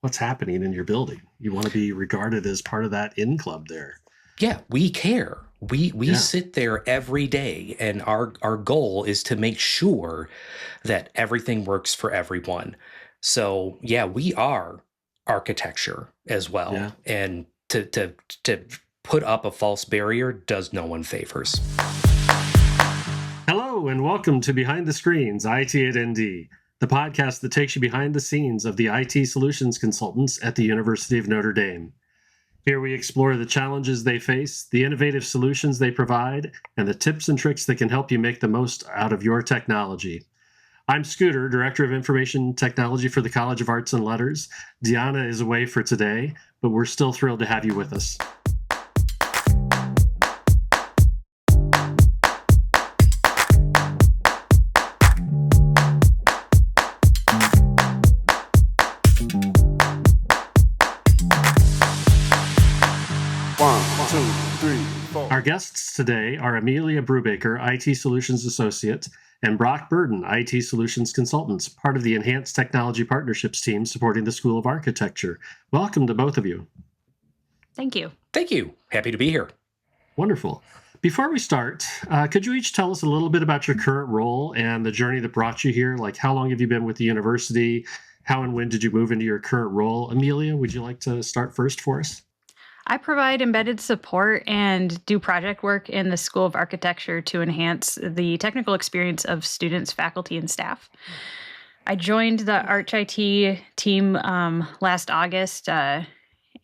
what's happening in your building. You want to be regarded as part of that in club there. Yeah, we care. We Yeah. sit there every day, and our goal is to make sure that everything works for everyone. So yeah, we are architecture as well, Yeah. and to put up a false barrier does no one favors. Hello, and welcome to Behind the Screens, IT at ND, the podcast that takes you behind the scenes of the IT solutions consultants at the University of Notre Dame. Here we explore the challenges they face, the innovative solutions they provide, and the tips and tricks that can help you make the most out of your technology. I'm Scooter, Director of Information Technology for the College of Arts and Letters. Deanna is away for today, but we're still thrilled to have you with us. Our guests today are Amelia Brubaker, IT Solutions Associate, and Brock Burden, IT Solutions Consultants, part of the Enhanced Technology Partnerships team supporting the School of Architecture. Welcome to both of you. Thank you. Thank you. Happy to be here. Wonderful. Before we start, could you each tell us a little bit about your current role and the journey that brought you here? Like, how long have you been with the university? How and when did you move into your current role? Amelia, would you like to start first for us? I provide embedded support and do project work in the School of Architecture to enhance the technical experience of students, faculty, and staff. I joined the Arch IT team last August,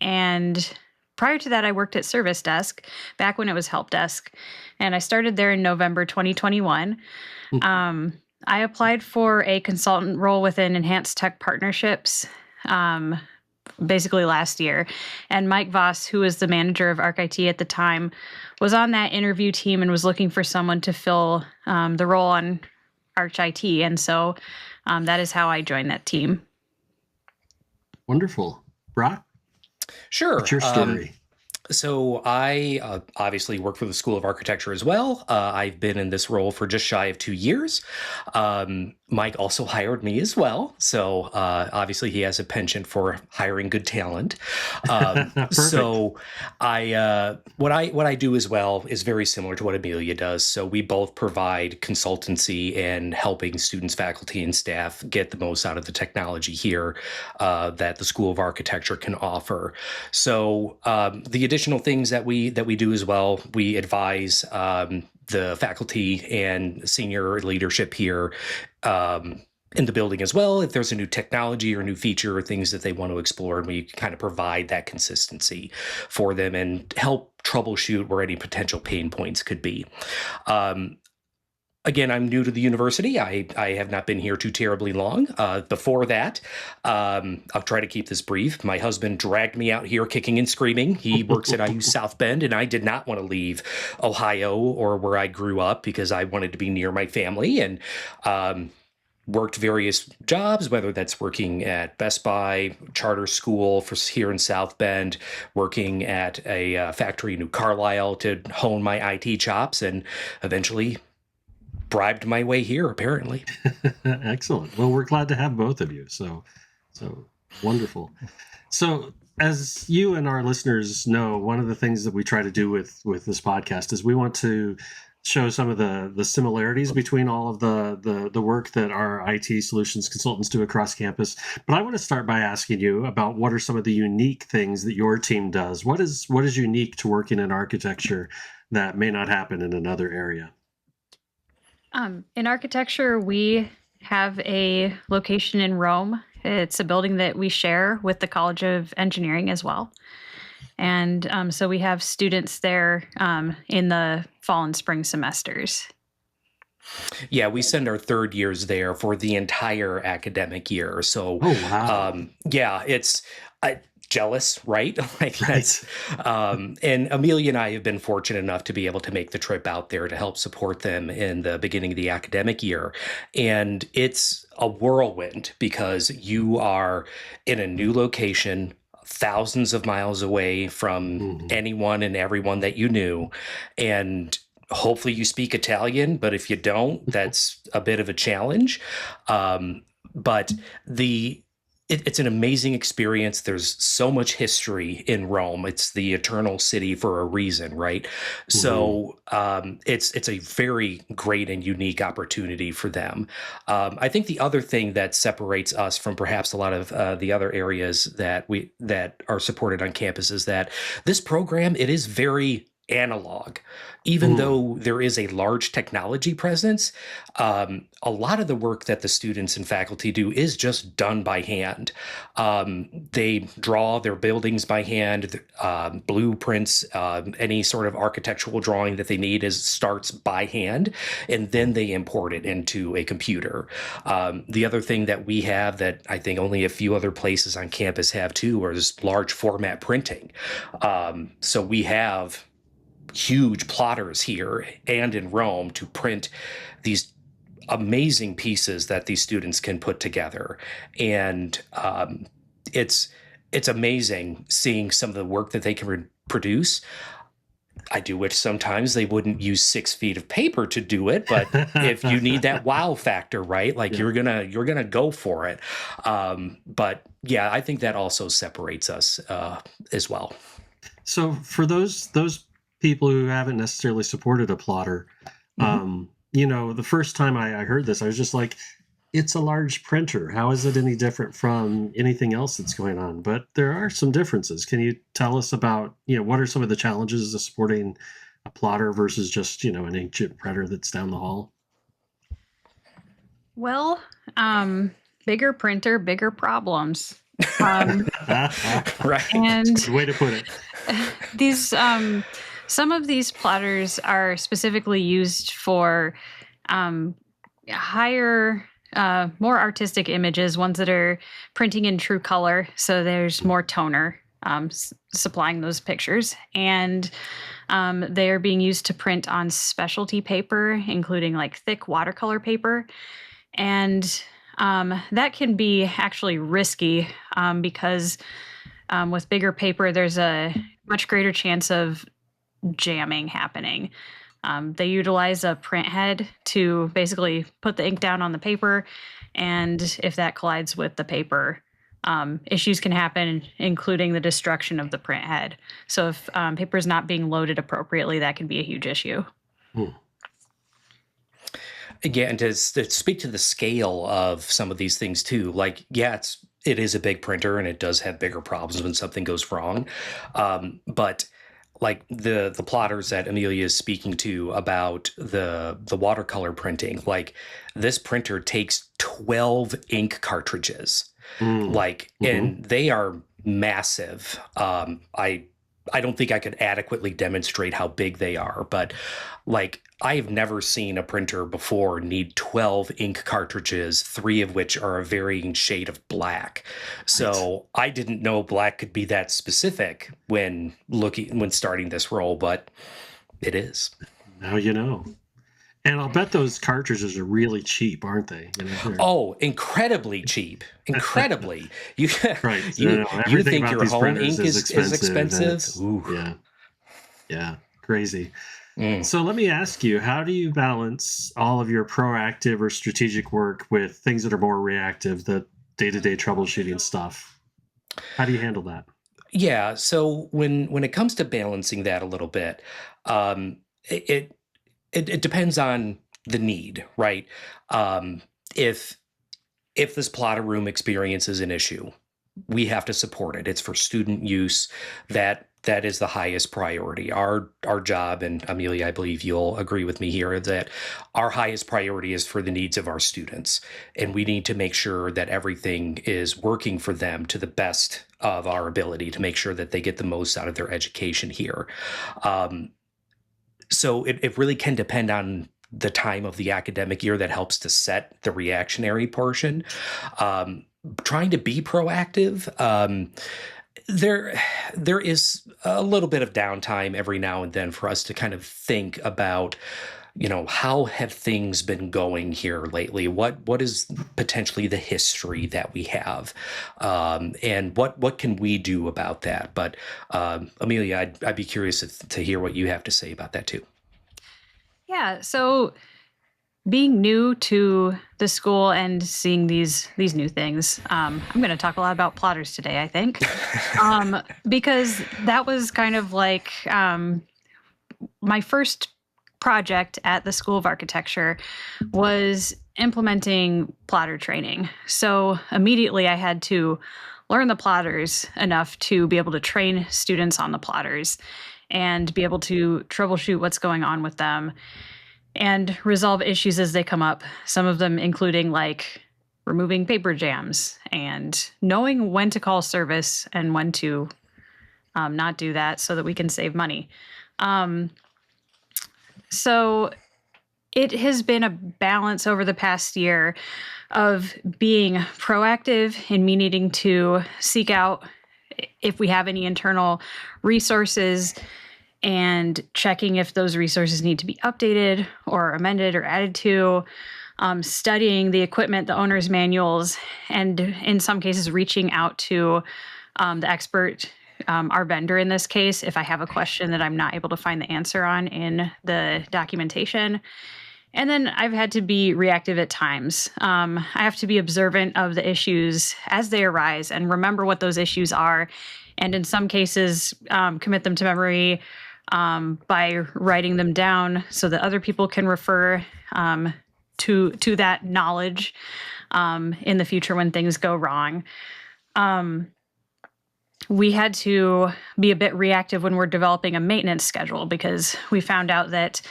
and prior to that, I worked at Service Desk back when it was Help Desk, and I started there in November 2021. I applied for a consultant role within Enhanced Tech Partnerships basically last year. And Mike Voss, who was the manager of Arch IT at the time, was on that interview team and was looking for someone to fill the role on Arch IT. And so that is how I joined that team. Wonderful. Brock? Sure. What's your story? So I obviously work for the School of Architecture as well. I've been in this role for just shy of 2 years. Mike also hired me as well. So obviously he has a penchant for hiring good talent. So what I do as well is very similar to what Amelia does. So we both provide consultancy and helping students, faculty, and staff get the most out of the technology here that the School of Architecture can offer. So the additional things that we do as well, we advise the faculty and senior leadership here in the building as well, if there's a new technology or new feature or things that they want to explore, and we kind of provide that consistency for them and help troubleshoot where any potential pain points could be. Again, I'm new to the university. I have not been here too terribly long. Before that, I'll try to keep this brief. My husband dragged me out here kicking and screaming. He works at IU South Bend, and I did not want to leave Ohio or where I grew up because I wanted to be near my family, and worked various jobs, whether that's working at Best Buy, charter school for here in South Bend, working at a factory in New Carlisle to hone my IT chops, and eventually bribed my way here, apparently. Excellent. Well, we're glad to have both of you. So wonderful. So as you and our listeners know, one of the things that we try to do with this podcast is we want to show some of the similarities between all of the work that our IT solutions consultants do across campus. But I want to start by asking you about what are some of the unique things that your team does? What is unique to working in architecture that may not happen in another area? In architecture, we have a location in Rome. It's a building that we share with the College of Engineering as well. And so we have students there in the fall and spring semesters. Yeah, we send our third years there for the entire academic year. So, yeah, it's jealous, right? Like that's, and Amelia and I have been fortunate enough to be able to make the trip out there to help support them in the beginning of the academic year. And it's a whirlwind because you are in a new location, thousands of miles away from anyone and everyone that you knew. And hopefully you speak Italian, but if you don't, that's a bit of a challenge. But the it's an amazing experience. There's so much history in Rome. It's the eternal city for a reason, right? Mm-hmm. So it's a very great and unique opportunity for them. I think the other thing that separates us from perhaps a lot of the other areas that are supported on campus is that this program, it is very analog. Even Mm. though there is a large technology presence, a lot of the work that the students and faculty do is just done by hand. They draw their buildings by hand, blueprints, any sort of architectural drawing that they need is starts by hand, and then they import it into a computer. The other thing that we have that I think only a few other places on campus have too is large format printing. So we have huge plotters here and in Rome to print these amazing pieces that these students can put together. And it's it's amazing seeing some of the work that they can produce. I do wish sometimes they wouldn't use 6 feet of paper to do it, but if you need that wow factor, right? Like Yeah. you're gonna go for it. But yeah, I think that also separates us as well. So for those people who haven't necessarily supported a plotter, Mhm. the first time I heard this, I was just like, it's a large printer. How is it any different from anything else that's going on? But there are some differences. Can you tell us about, what are some of the challenges of supporting a plotter versus just, an inkjet printer that's down the hall? Well, bigger printer, bigger problems. Um, Right. and Good way to put it. these some of these plotters are specifically used for um, higher more artistic images, ones that are printing in true color, so there's more toner supplying those pictures, and they are being used to print on specialty paper, including like thick watercolor paper, and that can be actually risky because with bigger paper, there's a much greater chance of jamming happening. They utilize a print head to basically put the ink down on the paper, and if that collides with the paper, issues can happen, including the destruction of the print head. So if paper is not being loaded appropriately, that can be a huge issue. Hmm. Again, and to speak to the scale of some of these things too, like yeah, it is a big printer and it does have bigger problems when something goes wrong. But like the plotters that Amelia is speaking to about the watercolor printing, like this printer takes 12 ink cartridges, Mm. like, Hmm. and they are massive. I don't think I could adequately demonstrate how big they are, but like I've never seen a printer before need 12 ink cartridges, three of which are a varying shade of black. Right. So I didn't know black could be that specific when starting this role, but it is. Now you know. And I'll bet those cartridges are really cheap, aren't they? They're Oh, incredibly cheap. Incredibly. You right. you Everything think about your these home printers ink is is expensive, and expensive? it's Ooh. yeah, crazy. Mm. So let me ask you, how do you balance all of your proactive or strategic work with things that are more reactive, the day-to-day troubleshooting stuff? How do you handle that? Yeah, so when it comes to balancing that a little bit, um, it, it it depends on the need, right? Um, if if this plotter room experience is an issue, we have to support it. It's for student use. That is the highest priority. Our job, and Amelia, I believe you'll agree with me here, that our highest priority is for the needs of our students, and we need to make sure that everything is working for them to the best of our ability to make sure that they get the most out of their education here. Um, so it really can depend on the time of the academic year that helps to set the reactionary portion. Um, Trying to be proactive. There there is a little bit of downtime every now and then for us to kind of think about, how have things been going here lately? What is potentially the history that we have, and what can we do about that? But Amelia, I'd be curious to hear what you have to say about that too. Yeah, so being new to the school and seeing these new things, I'm going to talk a lot about plotters today, I think, because that was kind of like my first project at the School of Architecture was implementing plotter training. So immediately I had to learn the plotters enough to be able to train students on the plotters and be able to troubleshoot what's going on with them and resolve issues as they come up. Some of them including like removing paper jams and knowing when to call service and when to not do that so that we can save money. So it has been a balance over the past year of being proactive in me needing to seek out if we have any internal resources and checking if those resources need to be updated or amended or added to, studying the equipment, the owner's manuals, and in some cases reaching out to the expert, our vendor in this case, if I have a question that I'm not able to find the answer on in the documentation. And then I've had to be reactive at times. I have to be observant of the issues as they arise and remember what those issues are. And in some cases, commit them to memory by writing them down so that other people can refer to that knowledge in the future when things go wrong. We had to be a bit reactive when we're developing a maintenance schedule because we found out that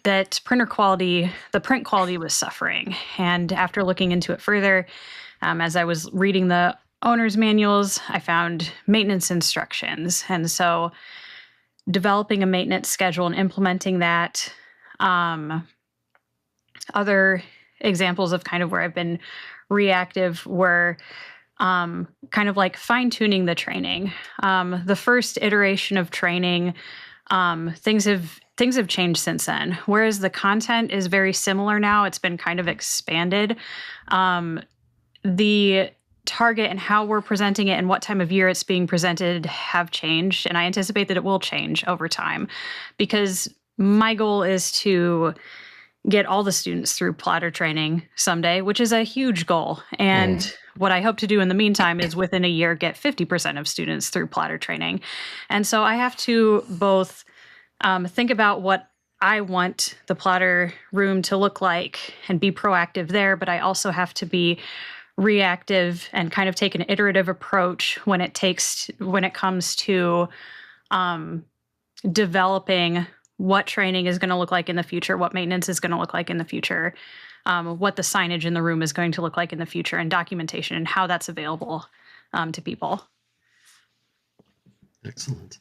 that printer quality, the print quality was suffering. And after looking into it further, as I was reading the owner's manuals, I found maintenance instructions. And so developing a maintenance schedule and implementing that, other examples of kind of where I've been reactive were kind of like fine-tuning the training. The first iteration of training, things have changed since then. Whereas the content is very similar now, it's been kind of expanded. The target and how we're presenting it and what time of year it's being presented have changed, and I anticipate that it will change over time because my goal is to get all the students through plotter training someday, which is a huge goal. And what I hope to do in the meantime is within a year get 50% of students through plotter training. And so I have to both think about what I want the plotter room to look like and be proactive there, but I also have to be reactive and kind of take an iterative approach when it comes to developing what training is going to look like in the future, what maintenance is going to look like in the future, what the signage in the room is going to look like in the future, and documentation and how that's available to people. Excellent.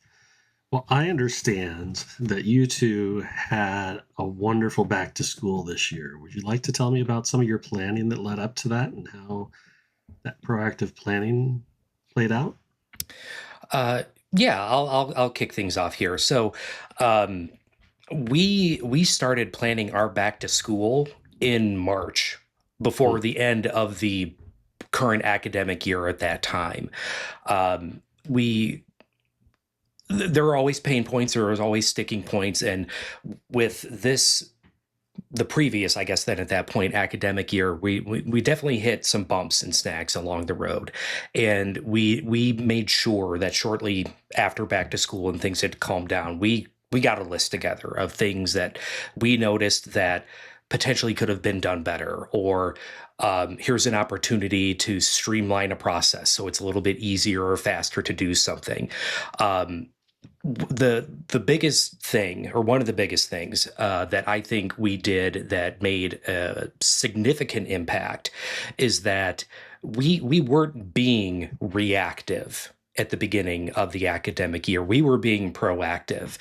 Well, I understand that you two had a wonderful back to school this year. Would you like to tell me about some of your planning that led up to that and how that proactive planning played out? Yeah, I'll kick things off here. So, we started planning our back to school in March before the end of the current academic year at that time. There are always pain points, there was always sticking points. And with the previous, I guess then at that point, academic year, we definitely hit some bumps and snags along the road. And we made sure that shortly after back to school and things had calmed down, we got a list together of things that we noticed that potentially could have been done better, or here's an opportunity to streamline a process so it's a little bit easier or faster to do something. The biggest thing, or one of the biggest things that I think we did that made a significant impact is that we weren't being reactive at the beginning of the academic year. We were being proactive.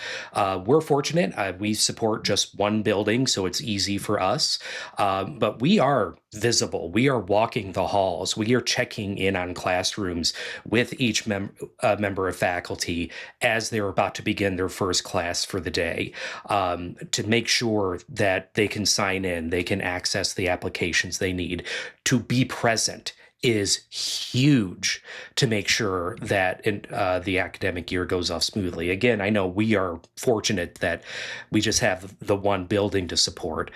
We're fortunate. We support just one building, so it's easy for us. But we are visible. We are walking the halls. We are checking in on classrooms with each member of faculty as they're about to begin their first class for the day, to make sure that they can sign in, they can access the applications they need, to be present is huge to make sure that the academic year goes off smoothly. Again, I know we are fortunate that we just have the one building to support,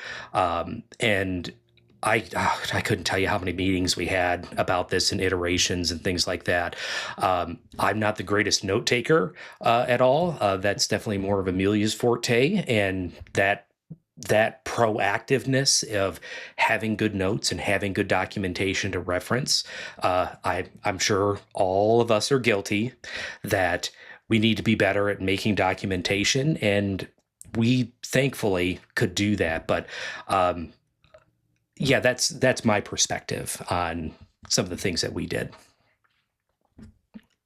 and I couldn't tell you how many meetings we had about this and iterations and things like that. I'm not the greatest note taker at all. That's definitely more of Amelia's forte, and that proactiveness of having good notes and having good documentation to reference. I'm sure all of us are guilty that we need to be better at making documentation, and we thankfully could do that. But yeah, that's my perspective on some of the things that we did.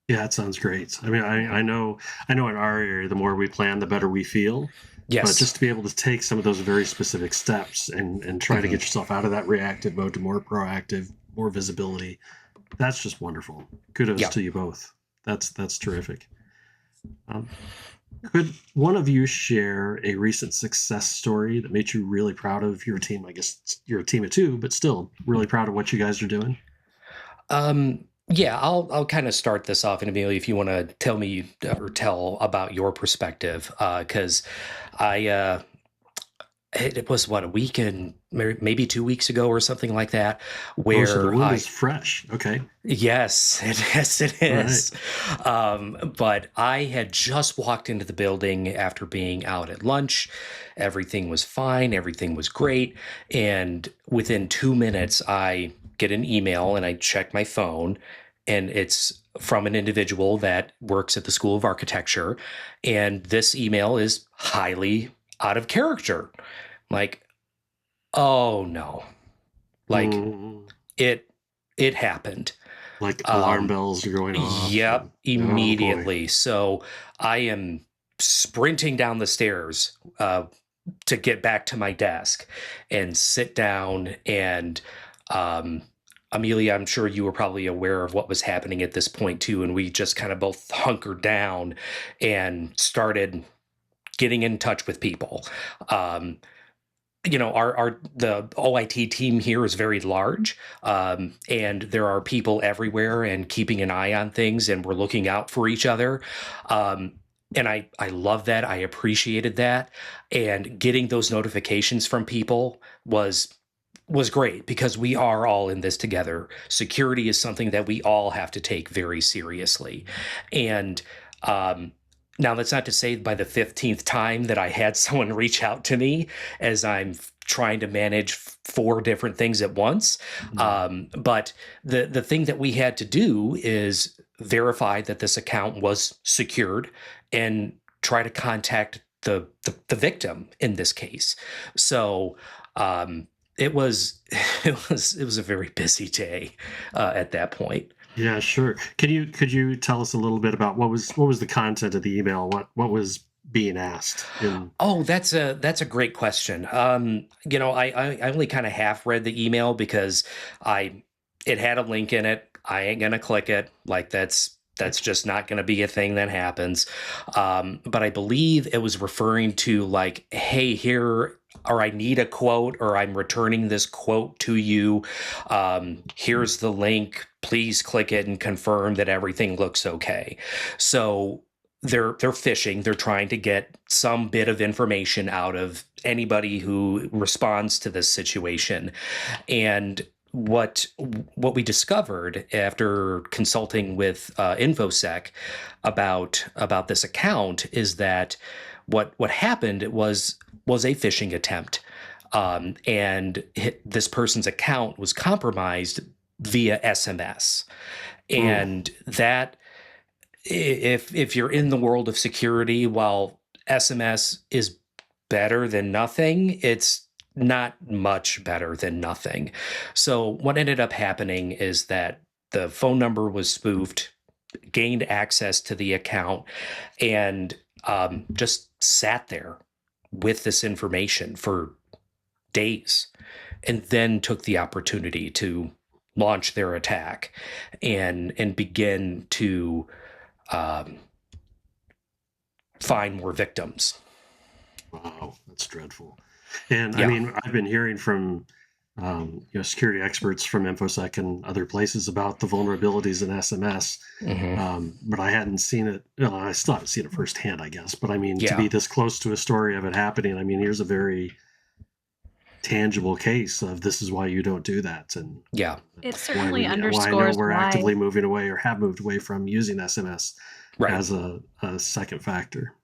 Yeah, that sounds great. I mean, I know in our area, the more we plan, the better we feel. But Yes. just to be able to take some of those very specific steps and try to get yourself out of that reactive mode to more proactive, more visibility, that's just wonderful. Kudos Yeah. to you both. That's terrific. Um, could one of you share a recent success story that made you really proud of your team? I guess you're a team of two, but still really proud of what you guys are doing. Yeah, I'll kind of start this off, and Amelia, if you want to tell me or tell about your perspective, because I it was what, a week and maybe 2 weeks ago or something like that, Oh, so the where wound is fresh. Okay. yes, yes, it All right. is. But I had just walked into the building after being out at lunch. Everything was fine. Everything was great. And within 2 minutes, I get an email and I check my phone, and it's from an individual that works at the School of Architecture. And this email is highly out of character. Like, oh no, like Mm, it, it happened. like alarm Um, bells are going off. Yep, Oh boy. immediately. So I am sprinting down the stairs to get back to my desk and sit down. And um, Amelia, I'm sure you were probably aware of what was happening at this point too. And we just kind of both hunkered down and started getting in touch with people. Um, our the OIT team here is very large, and there are people everywhere and keeping an eye on things, and we're looking out for each other. And I love that. I appreciated that, and getting those notifications from people was great because we are all in this together. Security is something that we all have to take very seriously, and um, now, that's not to say by the 15th time that I had someone reach out to me as I'm trying to manage four different things at once. Mhm. But the thing that we had to do is verify that this account was secured and try to contact the victim in this case. So it was it was a very busy day at that point. Yeah, sure. Could you tell us a little bit about what was the content of the email? What was being asked in Oh, that's a great question. I only kind of half read the email because I it had a link in it. I ain't gonna click it. Like that's just not gonna be a thing that happens. But I believe it was referring to like, hey, here, or I need a quote, or I'm returning this quote to you. Here's the link. Please click it and confirm that everything looks okay. So they're fishing. They're trying to get some bit of information out of anybody who responds to this situation. And what we discovered after consulting with InfoSec about this account is that what happened was a phishing attempt, and this person's account was compromised via SMS, mm, and that if you're in the world of security, while SMS is better than nothing, it's not much better than nothing. So what ended up happening is that the phone number was spoofed, gained access to the account, and just sat there with this information for days, and then took the opportunity to launch their attack and begin to um, find more victims. wow, that's dreadful. And I Yeah. mean, I've been hearing from security experts from InfoSec and other places about the vulnerabilities in SMS. But I hadn't seen it. I still haven't seen it firsthand, I guess. But I mean, to be this close to a story of it happening, I mean, here's a very tangible case of this is why you don't do that. And it certainly underscores why I know we're actively moving away or have moved away from using SMS as a second factor.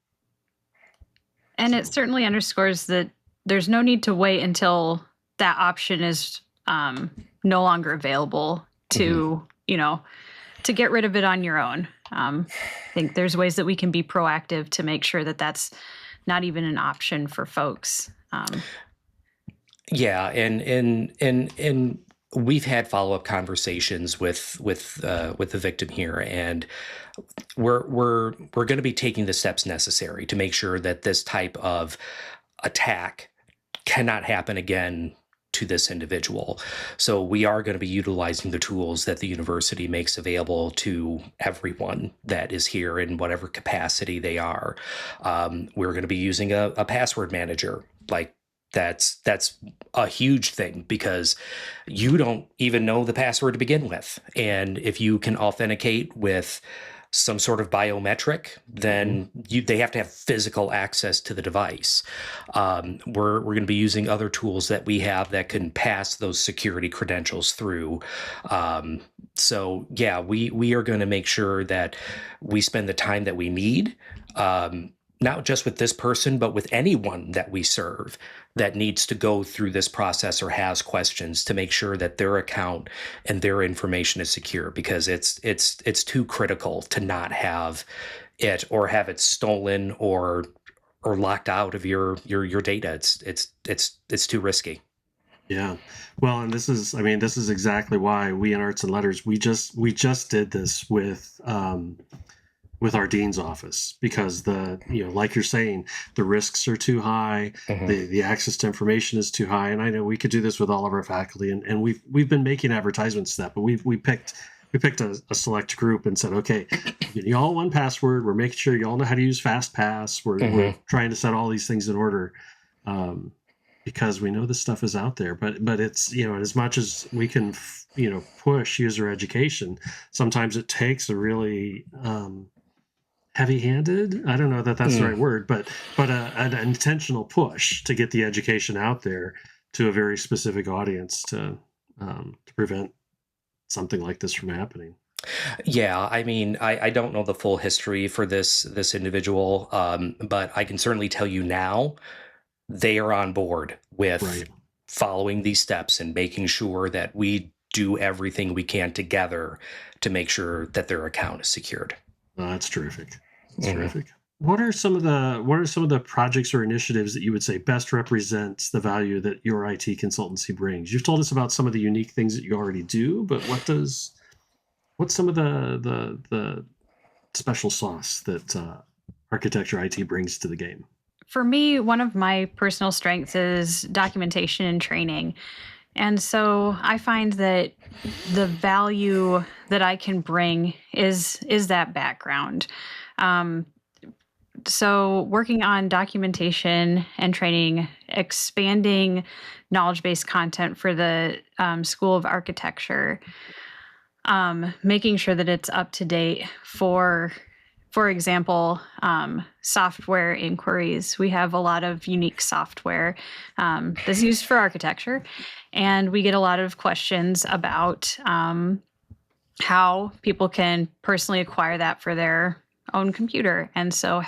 And it certainly underscores that there's no need to wait until that option is no longer available to, to get rid of it on your own. I think there's ways that we can be proactive to make sure that that's not even an option for folks. And we've had follow-up conversations with the victim here, and we're going to be taking the steps necessary to make sure that this type of attack cannot happen again to this individual. So we are going to be utilizing the tools that the university makes available to everyone that is here in whatever capacity they are. We're going to be using a password manager. Like that's a huge thing, because you don't even know the password to begin with. And if you can authenticate with some sort of biometric, then they have to have physical access to the device. We're going to be using other tools that we have that can pass those security credentials through. So we are going to make sure that we spend the time that we need, not just with this person, but with anyone that we serve that needs to go through this process or has questions, to make sure that their account and their information is secure, because it's too critical to not have it or have it stolen or locked out of your data. It's too risky. Yeah. Well, and this is exactly why we in Arts and Letters, we just did this with our dean's office, because like you're saying, the risks are too high, the access to information is too high. And I know we could do this with all of our faculty, and we've been making advertisements to that, but we picked a select group and said, okay, you all one password. We're making sure you all know how to use FastPass. We're trying to set all these things in order, because we know this stuff is out there. But it's, as much as we can, push user education, sometimes it takes a really heavy-handed, I don't know that that's the right word, but an intentional push to get the education out there to a very specific audience to prevent something like this from happening. Yeah, I mean, I don't know the full history for this individual, but I can certainly tell you now they are on board with following these steps and making sure that we do everything we can together to make sure that their account is secured. That's terrific. That's terrific. What are some of the projects or initiatives that you would say best represents the value that your IT consultancy brings? You've told us about some of the unique things that you already do, but what's some of the special sauce that architecture IT brings to the game? For me, one of my personal strengths is documentation and training. And so I find that the value that I can bring is that background. So working on documentation and training, expanding knowledge-based content for the School of Architecture, making sure that it's up to date for example, software inquiries. We have a lot of unique software that's used for architecture, and we get a lot of questions about how people can personally acquire that for their own computer. And so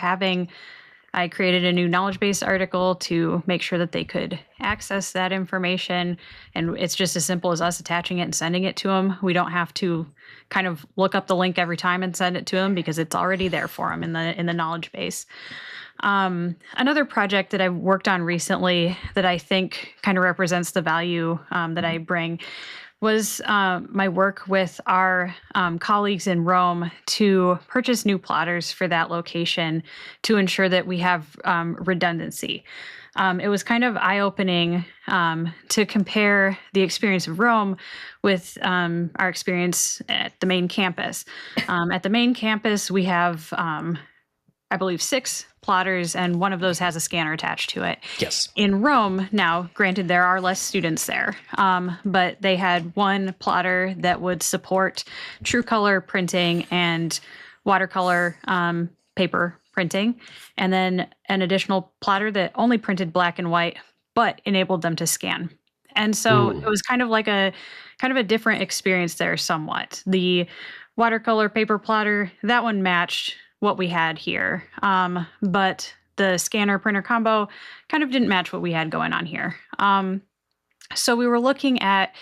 I created a new knowledge base article to make sure that they could access that information. And it's just as simple as us attaching it and sending it to them. We don't have to kind of look up the link every time and send it to them, because it's already there for them in the knowledge base. Another project that I worked on recently that I think kind of represents the value that I bring was my work with our colleagues in Rome to purchase new plotters for that location to ensure that we have redundancy. It was kind of eye-opening to compare the experience of Rome with our experience at the main campus. At the main campus, we have I believe, 6 plotters, and one of those has a scanner attached to it. Yes. In Rome, now, granted, there are less students there, but they had one plotter that would support true color printing and watercolor paper printing, and then an additional plotter that only printed black and white, but enabled them to scan. And so it was kind of like a different experience there somewhat. The watercolor paper plotter, that one matched what we had here. But the scanner printer combo kind of didn't match what we had going on here. So we were looking at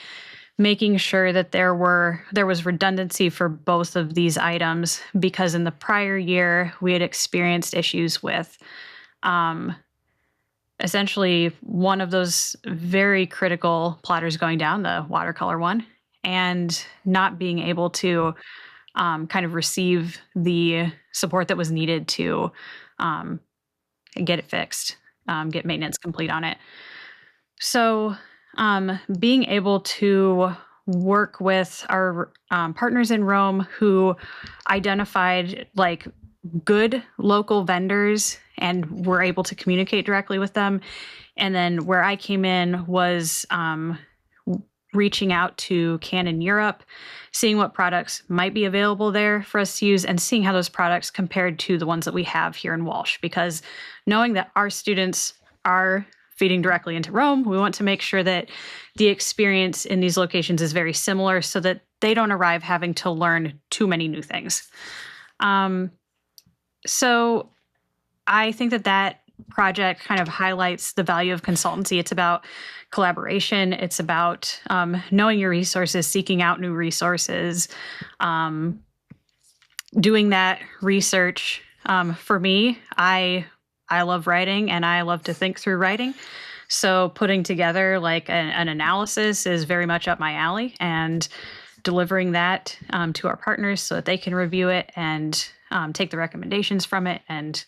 making sure that there was redundancy for both of these items, because in the prior year we had experienced issues with essentially one of those very critical plotters going down, the watercolor one, and not being able to kind of receive the support that was needed to get it fixed, get maintenance complete on it. So being able to work with our partners in Rome who identified like good local vendors and were able to communicate directly with them. And then where I came in was reaching out to Canon Europe, seeing what products might be available there for us to use, and seeing how those products compared to the ones that we have here in Walsh. Because knowing that our students are feeding directly into Rome, we want to make sure that the experience in these locations is very similar so that they don't arrive having to learn too many new things. So I think that project kind of highlights the value of consultancy. It's about collaboration. It's about knowing your resources, seeking out new resources, doing that research. For me, I love writing and I love to think through writing. So putting together like an analysis is very much up my alley, and delivering that to our partners so that they can review it and take the recommendations from it and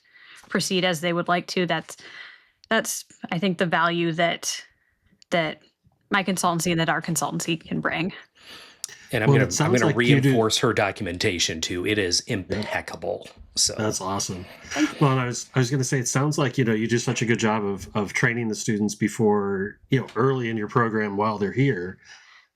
proceed as they would like to. That's I think the value that my consultancy and that our consultancy can bring. And I'm going to reinforce her documentation too. It is impeccable. So that's awesome. Well, I was going to say, it sounds like, you do such a good job of training the students before, early in your program while they're here,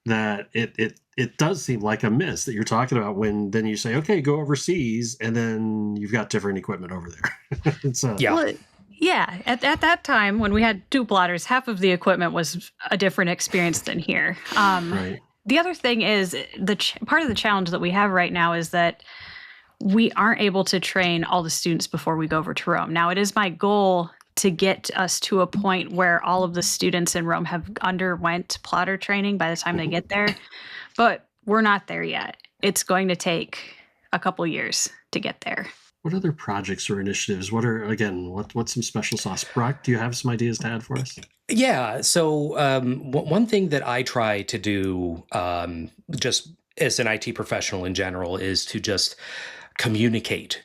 that it does seem like a miss that you're talking about when then you say, okay, go overseas, and then you've got different equipment over there. So, yeah. Well, yeah. At that time when we had 2 plotters, half of the equipment was a different experience than here. Right. The other thing is part of the challenge that we have right now is that we aren't able to train all the students before we go over to Rome. Now, it is my goal to get us to a point where all of the students in Rome have underwent plotter training by the time they get there, but we're not there yet. It's going to take a couple years to get there. What other projects or initiatives? What's some special sauce? Brock, do you have some ideas to add for us? Yeah. So one thing that I try to do just as an IT professional in general is to just communicate.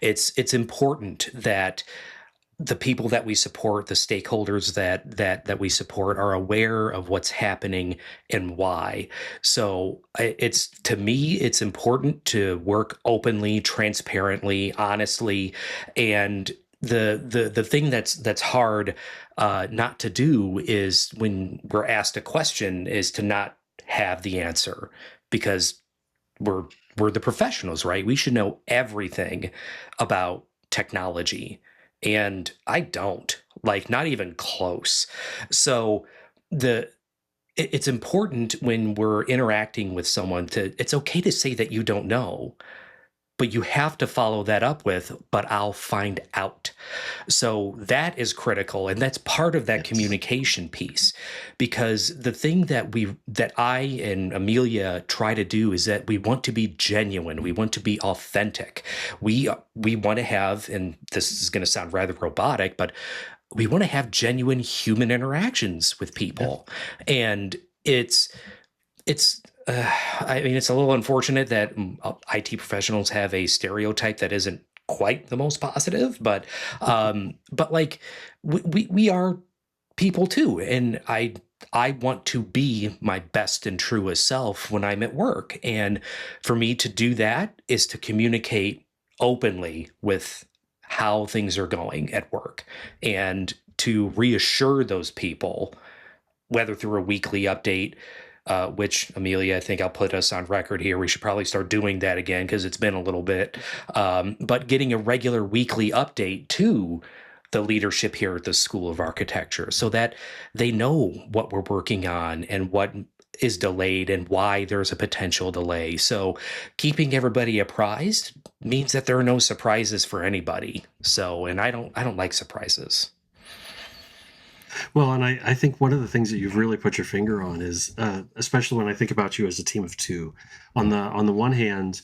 It's important that the people that we support, the stakeholders that we support, are aware of what's happening and why. So to me, it's important to work openly, transparently, honestly, and the thing that's hard not to do is when we're asked a question is to not have the answer, because we're the professionals, right? We should know everything about technology. And I don't, not even close. So it's important when we're interacting with someone it's okay to say that you don't know, but you have to follow that up with, but I'll find out. So that is critical. And that's part of that communication piece, because the thing that I and Amelia try to do is that we want to be genuine. We want to be authentic. We want to have, and this is going to sound rather robotic, but we want to have genuine human interactions with people. Yeah. And it's a little unfortunate that IT professionals have a stereotype that isn't quite the most positive, but we are people too, and I want to be my best and truest self when I'm at work, and for me to do that is to communicate openly with how things are going at work and to reassure those people, whether through a weekly update, which Amelia, I think I'll put us on record here. We should probably start doing that again because it's been a little bit. But getting a regular weekly update to the leadership here at the School of Architecture so that they know what we're working on and what is delayed and why there's a potential delay. So keeping everybody apprised means that there are no surprises for anybody. So, and I don't like surprises. Well, and I think one of the things that you've really put your finger on is, especially when I think about you as a team of two, on the one hand,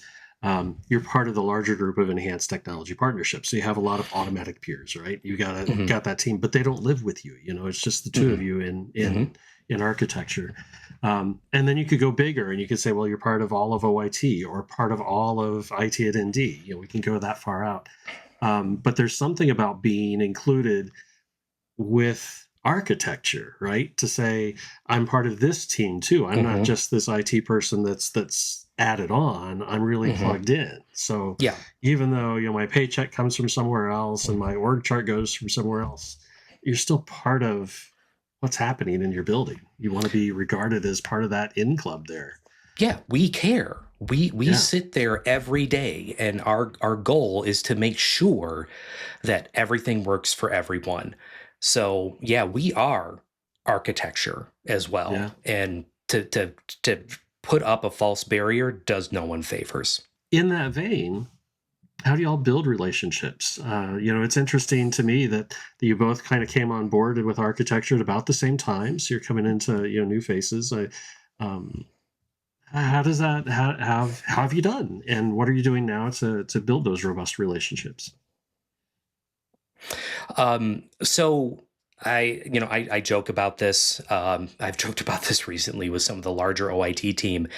you're part of the larger group of enhanced technology partnerships. So you have a lot of automatic peers, right? You got that team, but they don't live with you. It's just the two of you in architecture. And then you could go bigger and you could say, well, you're part of all of OIT or part of all of IT at ND. We can go that far out. But there's something about being included with architecture, right? To say, I'm part of this team too. I'm not just this IT person that's added on. I'm really plugged in. So yeah, even though my paycheck comes from somewhere else and my org chart goes from somewhere else, you're still part of what's happening in your building. You want to be regarded as part of that in club there. Yeah, we care. We sit there every day, and our goal is to make sure that everything works for everyone. So yeah, we are architecture as well. Yeah. And to put up a false barrier does no one favors. In that vein, how do y'all build relationships? It's interesting to me that you both kind of came on board with architecture at about the same time. So you're coming into new faces. How does that? How have you done? And what are you doing now to build those robust relationships? So I joke about this. I've joked about this recently with some of the larger OIT team,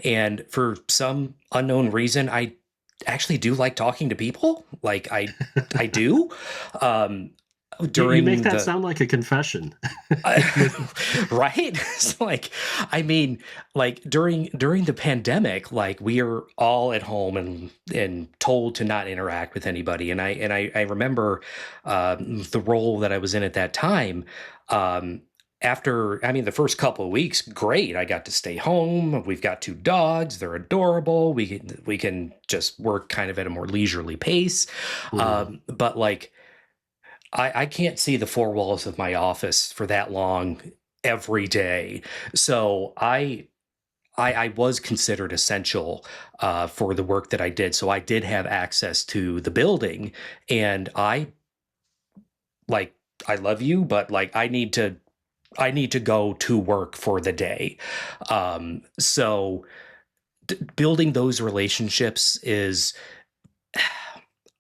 and for some unknown reason, I actually do like talking to people. Like I do. You make that sound like a confession. Right? So I mean, during the pandemic, we are all at home and told to not interact with anybody. And I remember the role that I was in at that time. After the first couple of weeks, great. I got to stay home. We've got 2 dogs. They're adorable. We can just work kind of at a more leisurely pace. But I can't see the 4 walls of my office for that long every day. So I was considered essential for the work that I did. So I did have access to the building, and I love you, but I need to go to work for the day. So building those relationships is,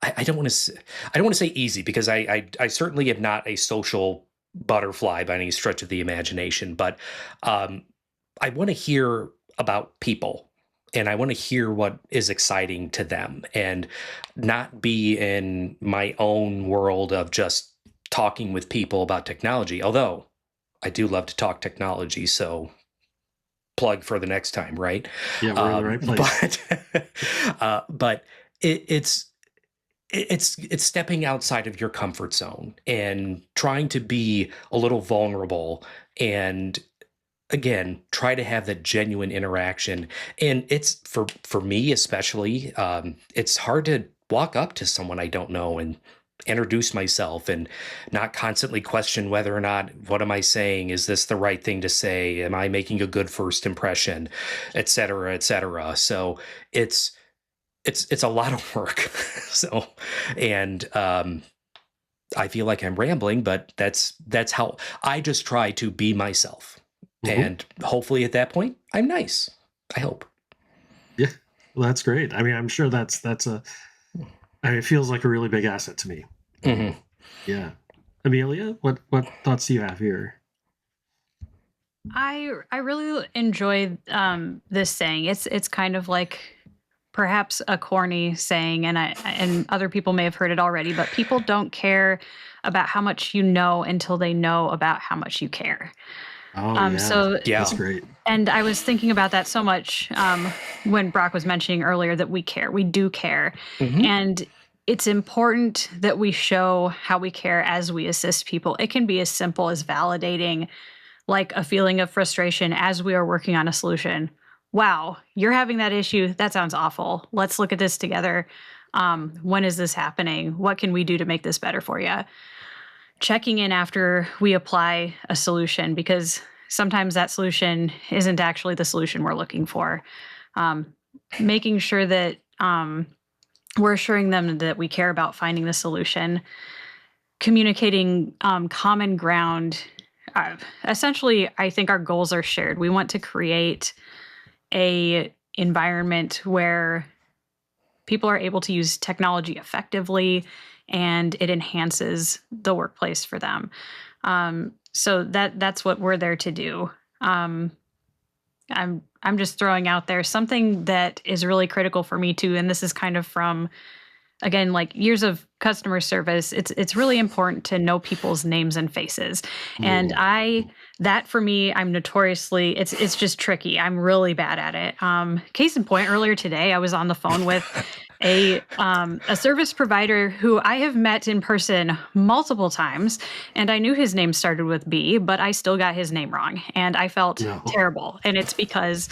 I don't want to say easy, because I certainly am not a social butterfly by any stretch of the imagination, but I want to hear about people, and I want to hear what is exciting to them, and not be in my own world of just talking with people about technology. Although I do love to talk technology, so plug for the next time, right? Yeah, we're in the right place. But it's stepping outside of your comfort zone and trying to be a little vulnerable, and again, try to have that genuine interaction. And it's for me especially, it's hard to walk up to someone I don't know and introduce myself and not constantly question whether or not, what am I saying? Is this the right thing to say? Am I making a good first impression, et cetera, et cetera. So it's a lot of work. So, and I feel like I'm rambling, but that's how I just try to be myself. And hopefully at that point, I'm nice. I hope. Yeah, well, that's great. I'm sure it feels like a really big asset to me. Yeah. Amelia, what thoughts do you have here? I really enjoy this saying. It's kind of like perhaps a corny saying, and other people may have heard it already, but people don't care about how much you know until they know about how much you care. Oh, yeah. So Yeah. That's great. and I was thinking about that so much when Brock was mentioning earlier that we care. We do care. Mhm. And it's important that we show how we care as we assist people. It can be as simple as validating like a feeling of frustration as we are working on a solution. Wow, you're having that issue. That sounds awful. Let's look at this together. When is this happening? What can we do to make this better for you? Checking in after we apply a solution, because sometimes that solution isn't actually the solution we're looking for. Making sure that we're assuring them that we care about finding the solution, communicating common ground. Essentially, I think our goals are shared. We want to create a environment where people are able to use technology effectively and it enhances the workplace for them. So that's what we're there to do. I'm just throwing out there something that is really critical for me too, and this is kind of from, again, like years of customer service. It's really important to know people's names and faces, and that for me, I'm notoriously, it's just tricky. I'm really bad at it. Case in point, earlier today, I was on the phone with a service provider who I have met in person multiple times, and I knew his name started with B, but I still got his name wrong, and I felt No. terrible. And it's because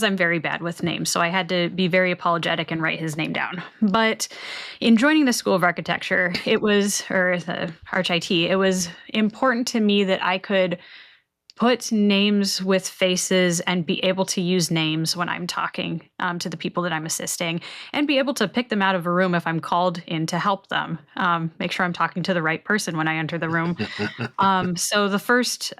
I'm very bad with names, so I had to be very apologetic and write his name down. But in joining the School of Architecture, or the ArchIT, it was important to me that I could put names with faces and be able to use names when I'm talking to the people that I'm assisting, and be able to pick them out of a room if I'm called in to help them. Make sure I'm talking to the right person when I enter the room. So the first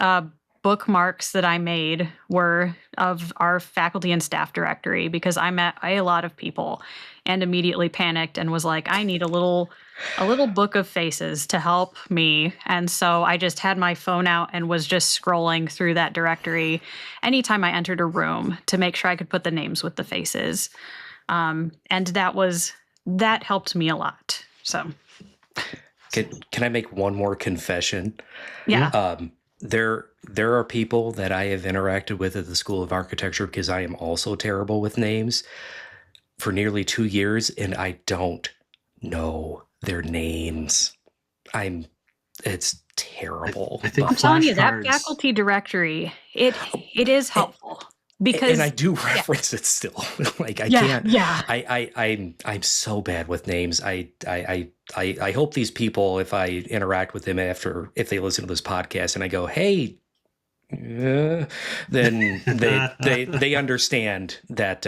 bookmarks that I made were of our faculty and staff directory, because I met a lot of people and immediately panicked and was like, I need a little book of faces to help me. And so I just had my phone out and was just scrolling through that directory anytime I entered a room to make sure I could put the names with the faces. And that helped me a lot. So Can I make one more confession? yeah. There are people that I have interacted with at the School of Architecture, because I am also terrible with names, for nearly 2 years, and I don't know their names. It's terrible. I think I'm telling you, that flashcards- faculty directory, it is helpful. Because and I do reference it still. Like I Yeah, can't. yeah. I'm so bad with names. I hope these people, if I interact with them if they listen to this podcast and I go, hey, then they understand that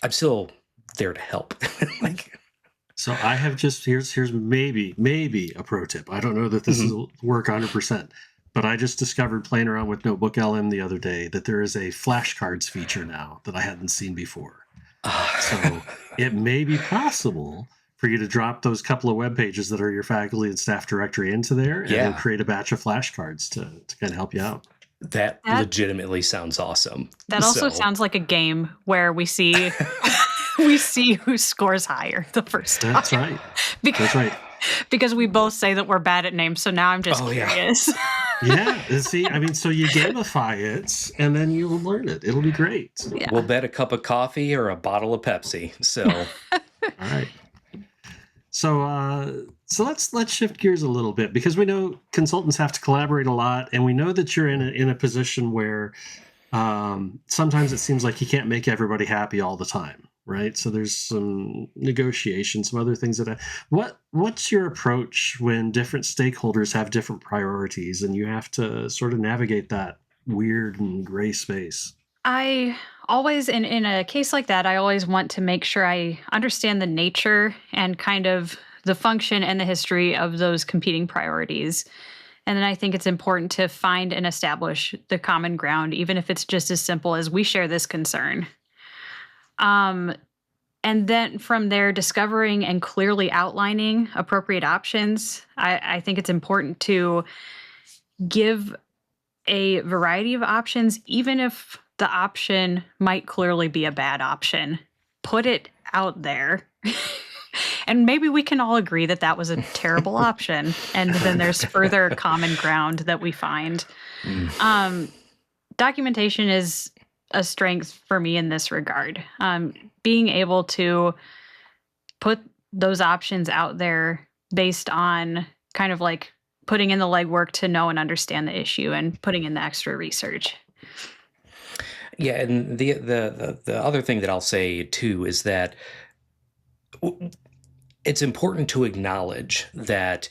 I'm still there to help. Like, So I have just here's maybe a pro tip. I don't know that this will work 100%, but I just discovered playing around with Notebook LM the other day that there is a flashcards feature now that I hadn't seen before. So it may be possible for you to drop those couple of web pages that are your faculty and staff directory into there, and then create a batch of flashcards to kind of help you out. That legitimately sounds awesome. That also sounds like a game where we see we see who scores higher the first time. That's right. That's right. Because we both say that we're bad at names, so now I'm just curious. Yeah. See, I mean, so you gamify it, and then you will learn it. It'll be great. Yeah. We'll bet a cup of coffee or a bottle of Pepsi. So, all right. So let's shift gears a little bit, because we know consultants have to collaborate a lot, and we know that you're in a position where sometimes it seems like you can't make everybody happy all the time, right? So there's some negotiation, some other things what's your approach when different stakeholders have different priorities and you have to sort of navigate that weird and gray space? I always, in a case like that, I always want to make sure I understand the nature and kind of the function and the history of those competing priorities. And then I think it's important to find and establish the common ground, even if it's just as simple as we share this concern. And then from there, discovering and clearly outlining appropriate options. I think it's important to give a variety of options, even if the option might clearly be a bad option. Put it out there. And maybe we can all agree that that was a terrible option. And then there's further common ground that we find. Documentation is a strength for me in this regard. Being able to put those options out there based on kind of like putting in the legwork to know and understand the issue and putting in the extra research. Yeah, and the other thing that I'll say too is that it's important to acknowledge that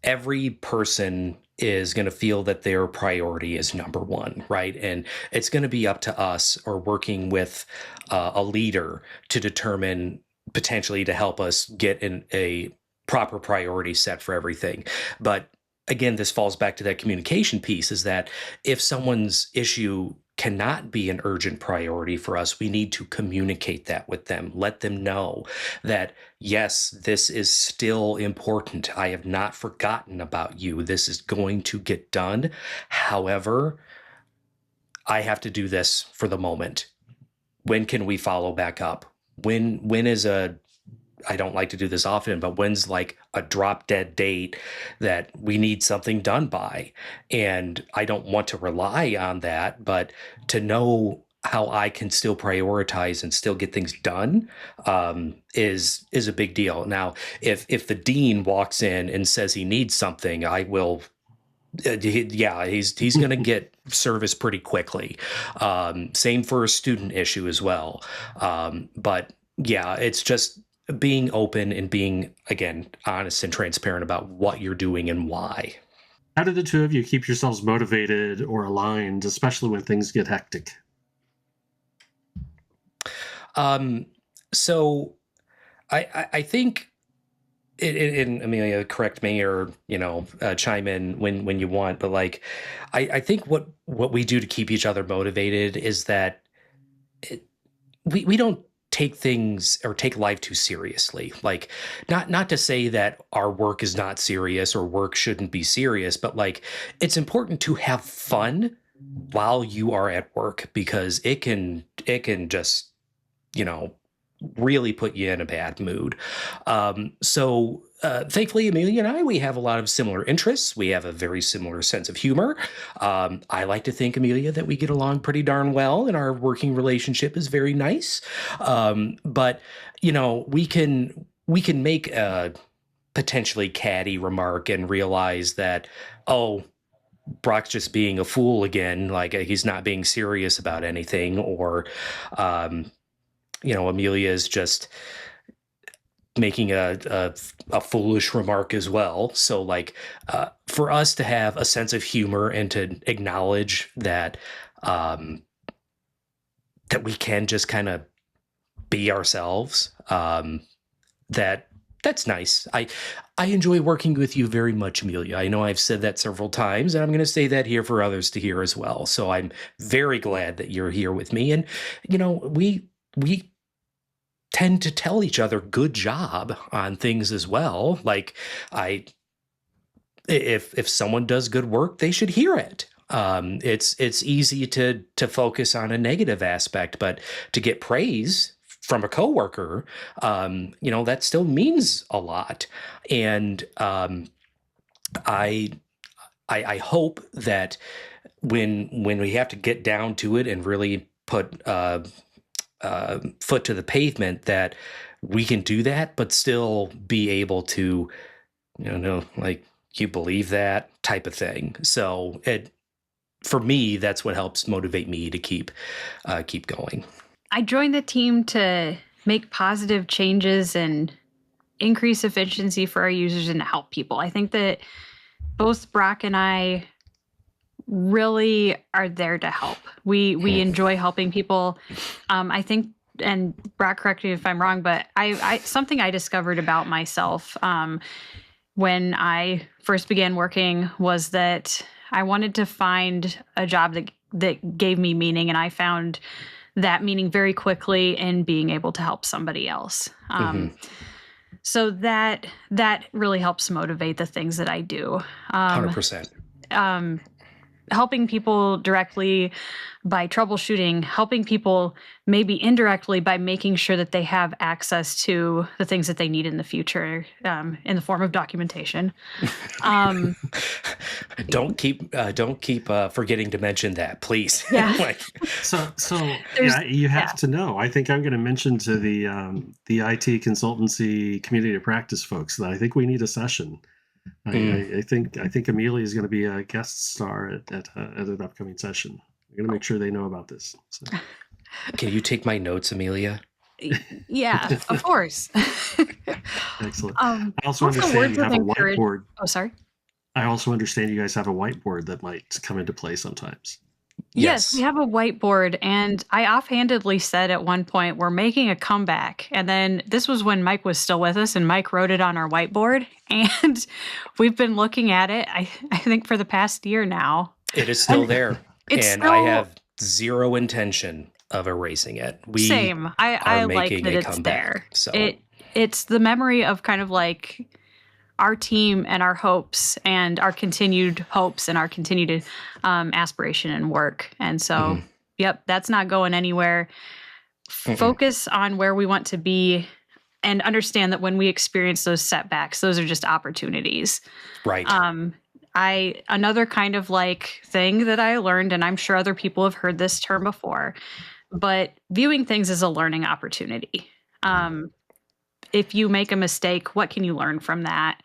every person is going to feel that their priority is number one, right? And it's going to be up to us or working with a leader to determine potentially to help us get in a proper priority set for everything. But again, this falls back to that communication piece is that if someone's issue cannot be an urgent priority for us, we need to communicate that with them, let them know that yes, this is still important. I have not forgotten about you. This is going to get done. However, I have to do this for the moment. When can we follow back up? When is a I don't like to do this often, but when's like a drop dead date that we need something done by? And I don't want to rely on that, but to know how I can still prioritize and still get things done is a big deal. Now, if the dean walks in and says he needs something, I will. Yeah, he's going to get service pretty quickly. Same for a student issue as well. But yeah, it's just being open and being, again, honest and transparent about what you're doing and why. How do the two of you keep yourselves motivated or aligned, especially when things get hectic? So I think, and Amelia, correct me or chime in when you want, but like I think what we do to keep each other motivated is that we don't take things or take life too seriously. Like not to say that our work is not serious or work shouldn't be serious, but like it's important to have fun while you are at work because it can just really put you in a bad mood. So thankfully, Amelia and I, we have a lot of similar interests. We have a very similar sense of humor. I like to think, Amelia, that we get along pretty darn well, and our working relationship is very nice. But we can make a potentially catty remark and realize that, oh, Brock's just being a fool again, like he's not being serious about anything, or Amelia is just making a foolish remark as well. So like for us to have a sense of humor and to acknowledge that that we can just kind of be ourselves, that's nice. I enjoy working with you very much, Amelia. I know I've said that several times, and I'm going to say that here for others to hear as well. So I'm very glad that you're here with me. And we tend to tell each other good job on things as well. Like if someone does good work, they should hear it. It's easy to focus on a negative aspect, but to get praise from a coworker, that still means a lot. And I hope that when we have to get down to it and really put foot to the pavement, that we can do that, but still be able to, like, you believe that type of thing. So for me, that's what helps motivate me to keep going. I joined the team to make positive changes and increase efficiency for our users and to help people. I think that both Brock and I really are there to help. We enjoy helping people. I think, and Brock, correct me if I'm wrong, but I something I discovered about myself when I first began working was that I wanted to find a job that gave me meaning, and I found that meaning very quickly in being able to help somebody else. So that really helps motivate the things that I do. 100%. helping people directly by troubleshooting, helping people maybe indirectly by making sure that they have access to the things that they need in the future, in the form of documentation. Don't keep forgetting to mention that, please. Yeah. So There's- yeah, you have yeah. to know. I think I'm going to mention to the IT consultancy community of practice folks that I think we need a session. I think Amelia is going to be a guest star at an upcoming session. I'm going to make sure they know about this. So. Can you take my notes, Amelia? Yeah, of course. Excellent. I also words understand you of have a encourage- whiteboard. Oh, sorry. I also understand you guys have a whiteboard that might come into play sometimes. Yes, we have a whiteboard, and I offhandedly said at one point, we're making a comeback. And then this was when Mike was still with us, and Mike wrote it on our whiteboard. And we've been looking at it, I think, for the past year now. It is still there. It's and still- I have zero intention of erasing it. Same. I like making that a it's comeback, there. so. It's the memory of kind of like our team and our hopes and our continued hopes and our continued aspiration and work. And so, yep, that's not going anywhere. Focus on where we want to be and understand that when we experience those setbacks, those are just opportunities. Right. Another kind of like thing that I learned, and I'm sure other people have heard this term before, but viewing things as a learning opportunity. If you make a mistake, what can you learn from that?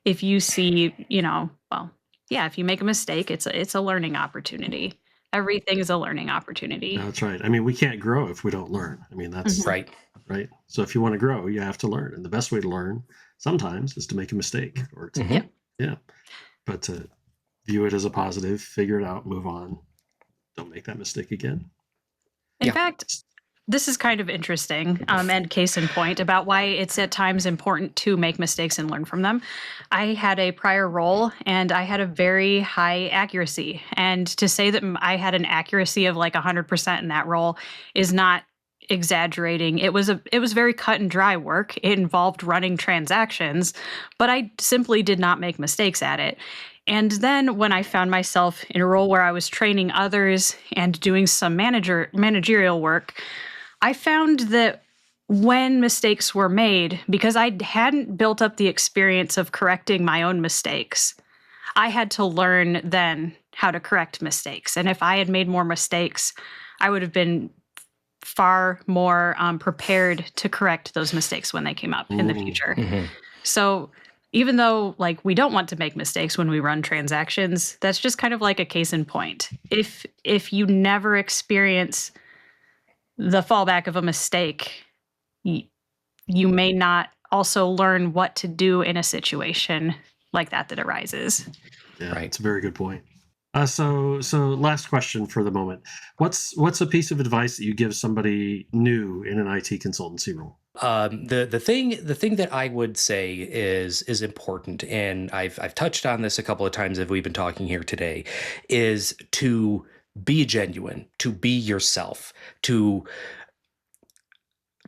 If you see, if you make a mistake, it's a learning opportunity. Everything is a learning opportunity. That's right. I mean, we can't grow if we don't learn. I mean, that's right. Right. So if you want to grow, you have to learn. And the best way to learn sometimes is to make a mistake or to, but to view it as a positive, figure it out, move on. Don't make that mistake again. In fact, this is kind of interesting, and case in point about why it's at times important to make mistakes and learn from them. I had a prior role and I had a very high accuracy. And to say that I had an accuracy of like 100% in that role is not exaggerating. It was very cut and dry work. It involved running transactions, but I simply did not make mistakes at it. And then when I found myself in a role where I was training others and doing some managerial work, I found that when mistakes were made, because I hadn't built up the experience of correcting my own mistakes, I had to learn then how to correct mistakes. And if I had made more mistakes, I would have been far more prepared to correct those mistakes when they came up in the future. So even though like we don't want to make mistakes when we run transactions, that's just kind of like a case in point. If you never experience the fallback of a mistake, you may not also learn what to do in a situation like that arises. Yeah, right. It's a very good point. So last question for the moment. What's a piece of advice that you give somebody new in an IT consultancy role? The thing that I would say is important, and I've touched on this a couple of times as we've been talking here today, is to be genuine, to be yourself, to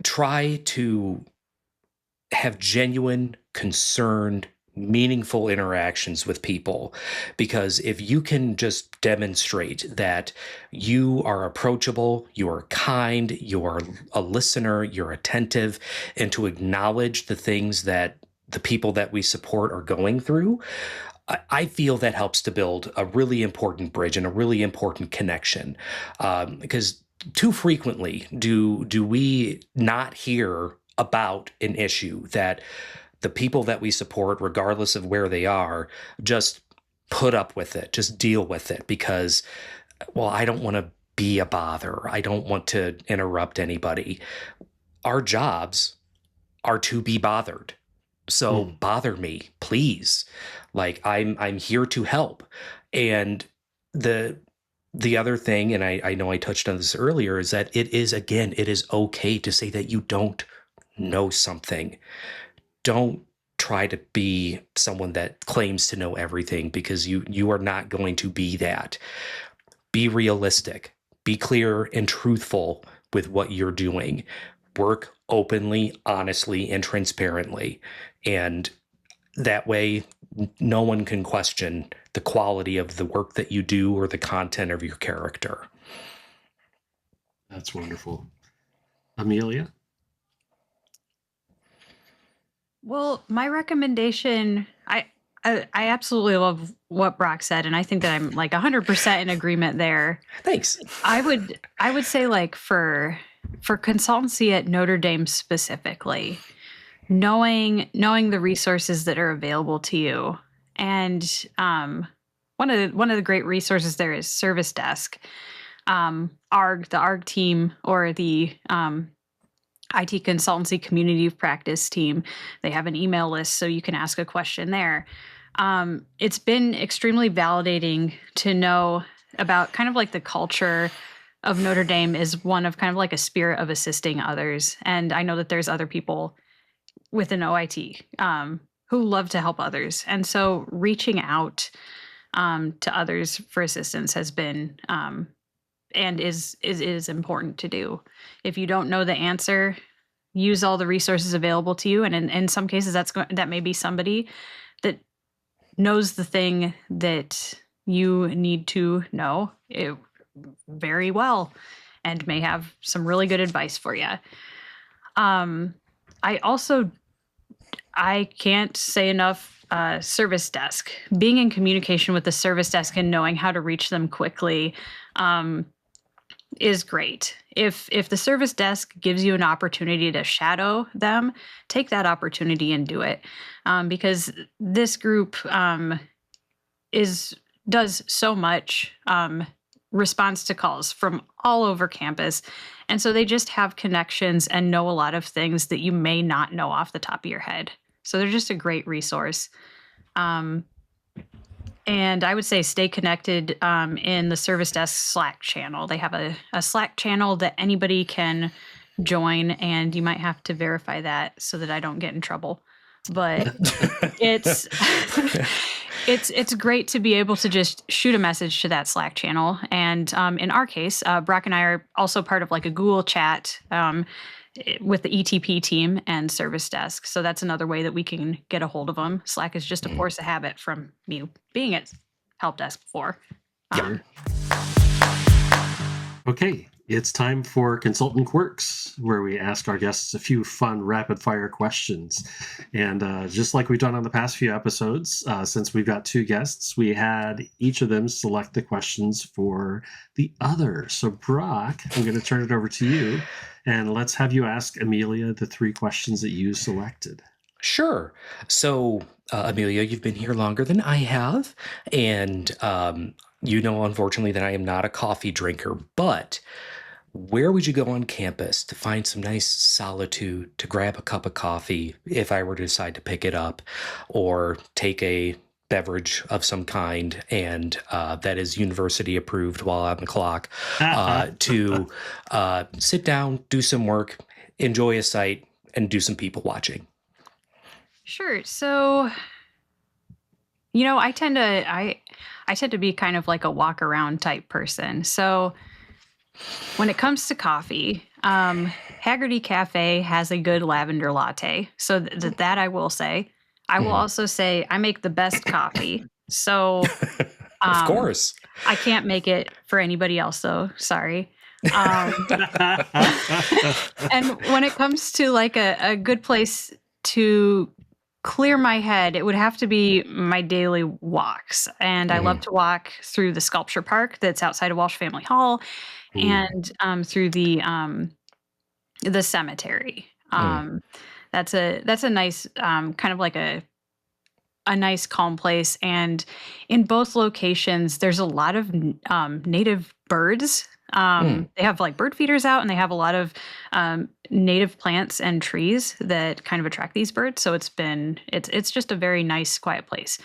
try to have genuine, concerned, meaningful interactions with people. Because if you can just demonstrate that you are approachable, you are kind, you are a listener, you're attentive, and to acknowledge the things that the people that we support are going through, I feel that helps to build a really important bridge and a really important connection. Because too frequently do we not hear about an issue that the people that we support, regardless of where they are, just put up with it, just deal with it because, well, I don't want to be a bother. I don't want to interrupt anybody. Our jobs are to be bothered. So bother me, please. Like I'm here to help. And the other thing, and I know I touched on this earlier, is that it is okay to say that you don't know something. Don't try to be someone that claims to know everything, because you are not going to be that. Be realistic, be clear and truthful with what you're doing. Work openly, honestly, and transparently. And that way, no one can question the quality of the work that you do or the content of your character. That's wonderful. Amelia? Well, my recommendation, I absolutely love what Brock said, and I think that I'm like 100% in agreement there. Thanks. I would say, like, for consultancy at Notre Dame specifically, knowing the resources that are available to you, and one of the great resources there is Service Desk. ARG, the ARG team, or the IT consultancy community of practice team, they have an email list, so you can ask a question there. It's been extremely validating to know about kind of like the culture of Notre Dame is one of kind of like a spirit of assisting others. And I know that there's other people within OIT who love to help others. And so reaching out to others for assistance has been and is important to do. If you don't know the answer, use all the resources available to you. And in some cases, that may be somebody that knows the thing that you need to know very well and may have some really good advice for you. I can't say enough, Service Desk. Being in communication with the Service Desk and knowing how to reach them quickly is great. If the Service Desk gives you an opportunity to shadow them, take that opportunity and do it, because this group does so much response to calls from all over campus, and so they just have connections and know a lot of things that you may not know off the top of your head. So they're just a great resource. And I would say stay connected in the Service Desk Slack channel. They have a Slack channel that anybody can join, and you might have to verify that so that I don't get in trouble. But it's it's great to be able to just shoot a message to that Slack channel. And in our case, Brock and I are also part of like a Google chat with the ETP team and Service Desk. So that's another way that we can get a hold of them. Slack is just a force of habit from me being at help desk before. Okay, it's time for Consultant Quirks, where we ask our guests a few fun rapid-fire questions. And just like we've done on the past few episodes, since we've got two guests, we had each of them select the questions for the other. So Brock, I'm going to turn it over to you, and let's have you ask Amelia the three questions that you selected. Sure. So, Amelia, you've been here longer than I have, and you know, unfortunately, that I am not a coffee drinker, but where would you go on campus to find some nice solitude to grab a cup of coffee if I were to decide to pick it up, or take a beverage of some kind, and that is university approved while on the clock, to sit down, do some work, enjoy a site, and do some people watching? Sure. So, you know, I tend to be kind of like a walk around type person. So when it comes to coffee, Haggerty Cafe has a good lavender latte. So that I will say. I will also say I make the best coffee. So Of course. I can't make it for anybody else, though. Sorry. And when it comes to like a good place to clear my head, it would have to be my daily walks. And I love to walk through the sculpture park that's outside of Walsh Family Hall, and through the cemetery. That's a nice kind of like a nice calm place. And in both locations, there's a lot of native birds. They have like bird feeders out, and they have a lot of native plants and trees that kind of attract these birds. So it's just a very nice, quiet place.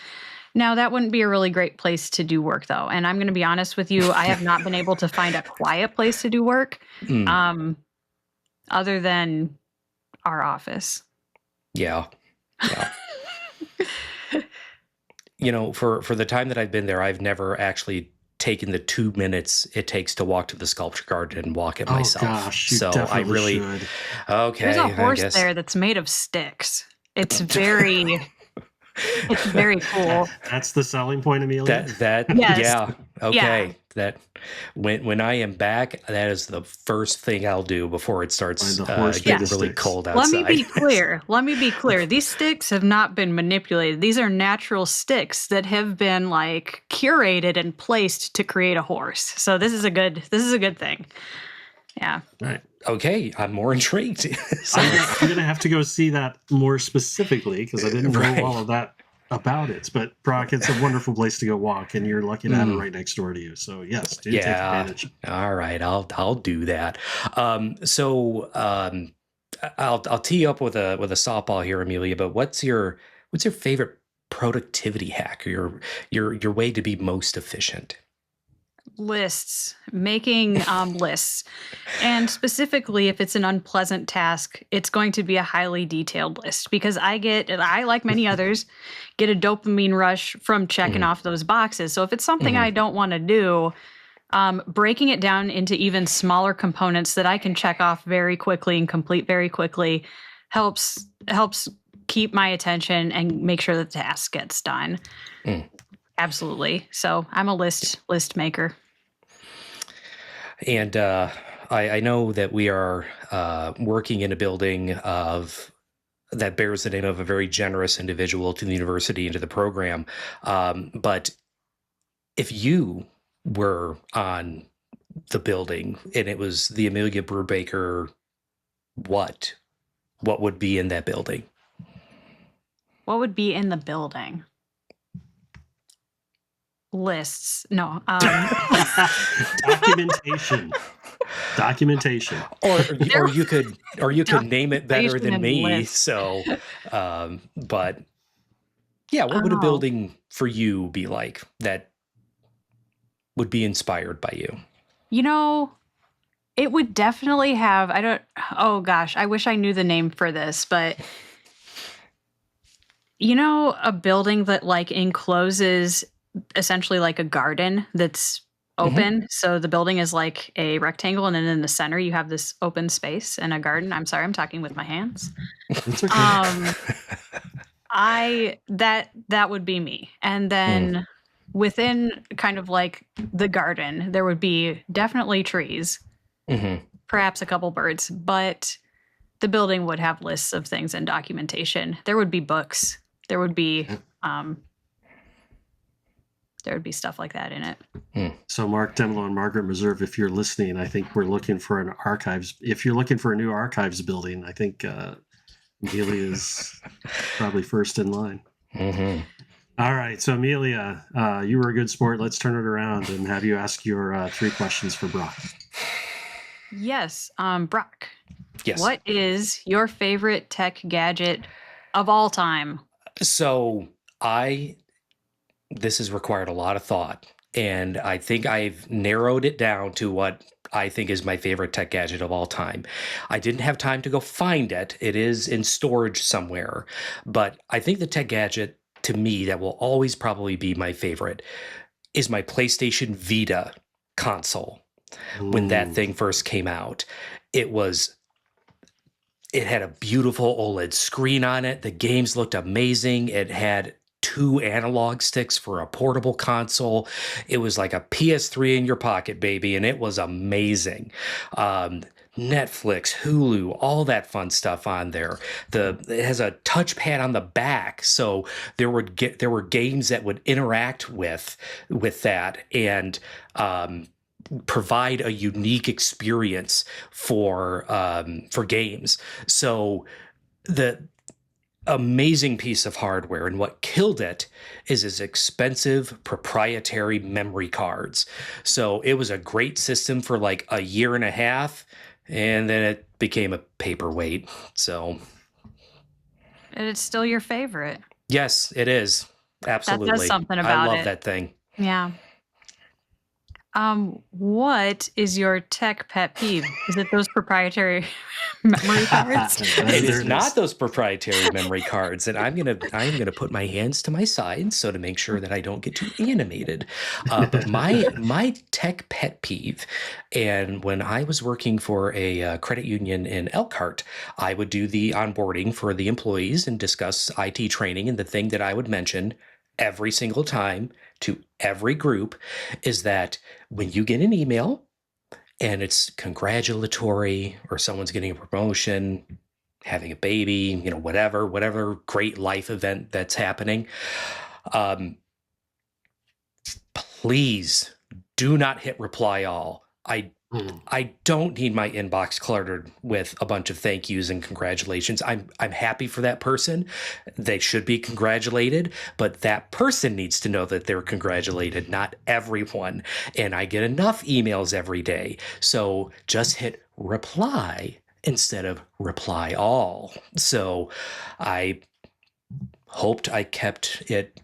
Now, that wouldn't be a really great place to do work, though. And I'm going to be honest with you, I have not been able to find a quiet place to do work other than our office. Yeah. You know, for the time that I've been there, I've never actually taken the 2 minutes it takes to walk to the sculpture garden and walk it myself. Gosh, you so definitely I really should. Okay. There's a horse I guess. there that's made of sticks. It's very It's very cool. That's the selling point, Amelia. Yes. Yeah. Okay. Yeah. That when I am back, that is the first thing I'll do before it starts Find the horse getting beta really sticks. cold Let me outside. be clear. Let me be clear. These sticks have not been manipulated. These are natural sticks that have been like curated and placed to create a horse. So this is a good thing. Yeah. Right. Okay, I'm more intrigued. So- I'm gonna have to go see that more specifically because I didn't know Right. all of that about it. But Brock, it's a wonderful place to go walk, and you're lucky to have it right next door to you. So yes, do take Yeah. advantage. All right, I'll do that. I'll tee you up with a softball here, Amelia. But what's your favorite productivity hack? Or your way to be most efficient? Lists, making lists. And specifically, if it's an unpleasant task, it's going to be a highly detailed list because I, like many others, get a dopamine rush from checking off those boxes. So if it's something I don't want to do, breaking it down into even smaller components that I can check off very quickly and complete very quickly helps keep my attention and make sure that the task gets done. Absolutely. So I'm a list maker. And I know that we are working in a building that bears the name of a very generous individual to the university and to the program. But if you were on the building and it was the Amelia Brubaker, what would be in that building? What would be in the building? Lists. No. Documentation. Or you could name it better than me. Lists. So, but yeah, what would a building for you be like that would be inspired by you? You know, it would definitely have, oh gosh, I wish I knew the name for this, but a building that like encloses essentially like a garden that's open. So the building is like a rectangle, and then in the center you have this open space and a garden. I'm sorry, I'm talking with my hands. It's okay. That would be me. And then within kind of like the garden, there would be definitely trees, perhaps a couple birds, but the building would have lists of things and documentation. There would be books. There would be stuff like that in it. So Mark Demelo and Margaret Meserve, if you're listening, I think we're looking for an archives. If you're looking for a new archives building, I think Amelia is probably first in line. All right. So Amelia, you were a good sport. Let's turn it around and have you ask your 3 questions for Brock. Yes. Brock. Yes. What is your favorite tech gadget of all time? So this has required a lot of thought, and I think I've narrowed it down to what I think is my favorite tech gadget of all time. I didn't have time to go find it. It is in storage somewhere, but I think the tech gadget to me that will always probably be my favorite is my PlayStation Vita console. When that thing first came out, it had a beautiful OLED screen on it. The games looked amazing. It had 2 analog sticks for a portable console. It was like a PS3 in your pocket, baby, and it was amazing. Netflix, Hulu, all that fun stuff on there. It has a touchpad on the back, so there were games that would interact with that and provide a unique experience for games. So the amazing piece of hardware, and what killed it is its expensive proprietary memory cards. So it was a great system for like a year and a half, and then it became a paperweight. So, And it's still your favorite. yes, it is. Absolutely. That does something about I love it. that thing. Yeah. What is your tech pet peeve? Is it those proprietary memory cards? It is not those proprietary memory cards, and I'm gonna put my hands to my side so to make sure that I don't get too animated. But my tech pet peeve, and when I was working for a credit union in Elkhart, I would do the onboarding for the employees and discuss IT training. And the thing that I would mention every single time to every group is that when you get an email and it's congratulatory or someone's getting a promotion, having a baby, whatever great life event that's happening, please do not hit reply all. I don't need my inbox cluttered with a bunch of thank yous and congratulations. I'm happy for that person. They should be congratulated, but that person needs to know that they're congratulated, not everyone. And I get enough emails every day. So just hit reply instead of reply all. So I hoped I kept it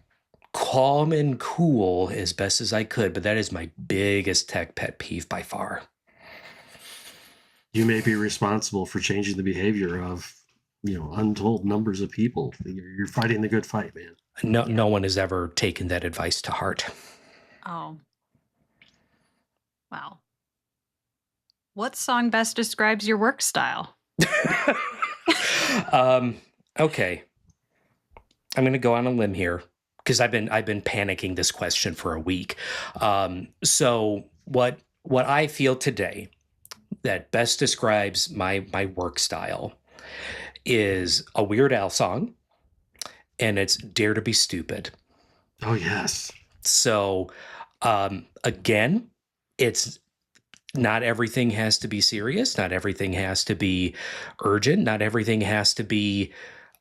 calm and cool as best as I could, but that is my biggest tech pet peeve by far. You may be responsible for changing the behavior of, untold numbers of people. You're fighting the good fight, man. No one has ever taken that advice to heart. Oh. Wow. What song best describes your work style? Okay. I'm going to go on a limb here because I've been panicking this question for a week. So what I feel today that best describes my work style is a Weird Al song, and it's Dare to Be Stupid. Oh, yes. So, again, it's not everything has to be serious. Not everything has to be urgent. Not everything has to be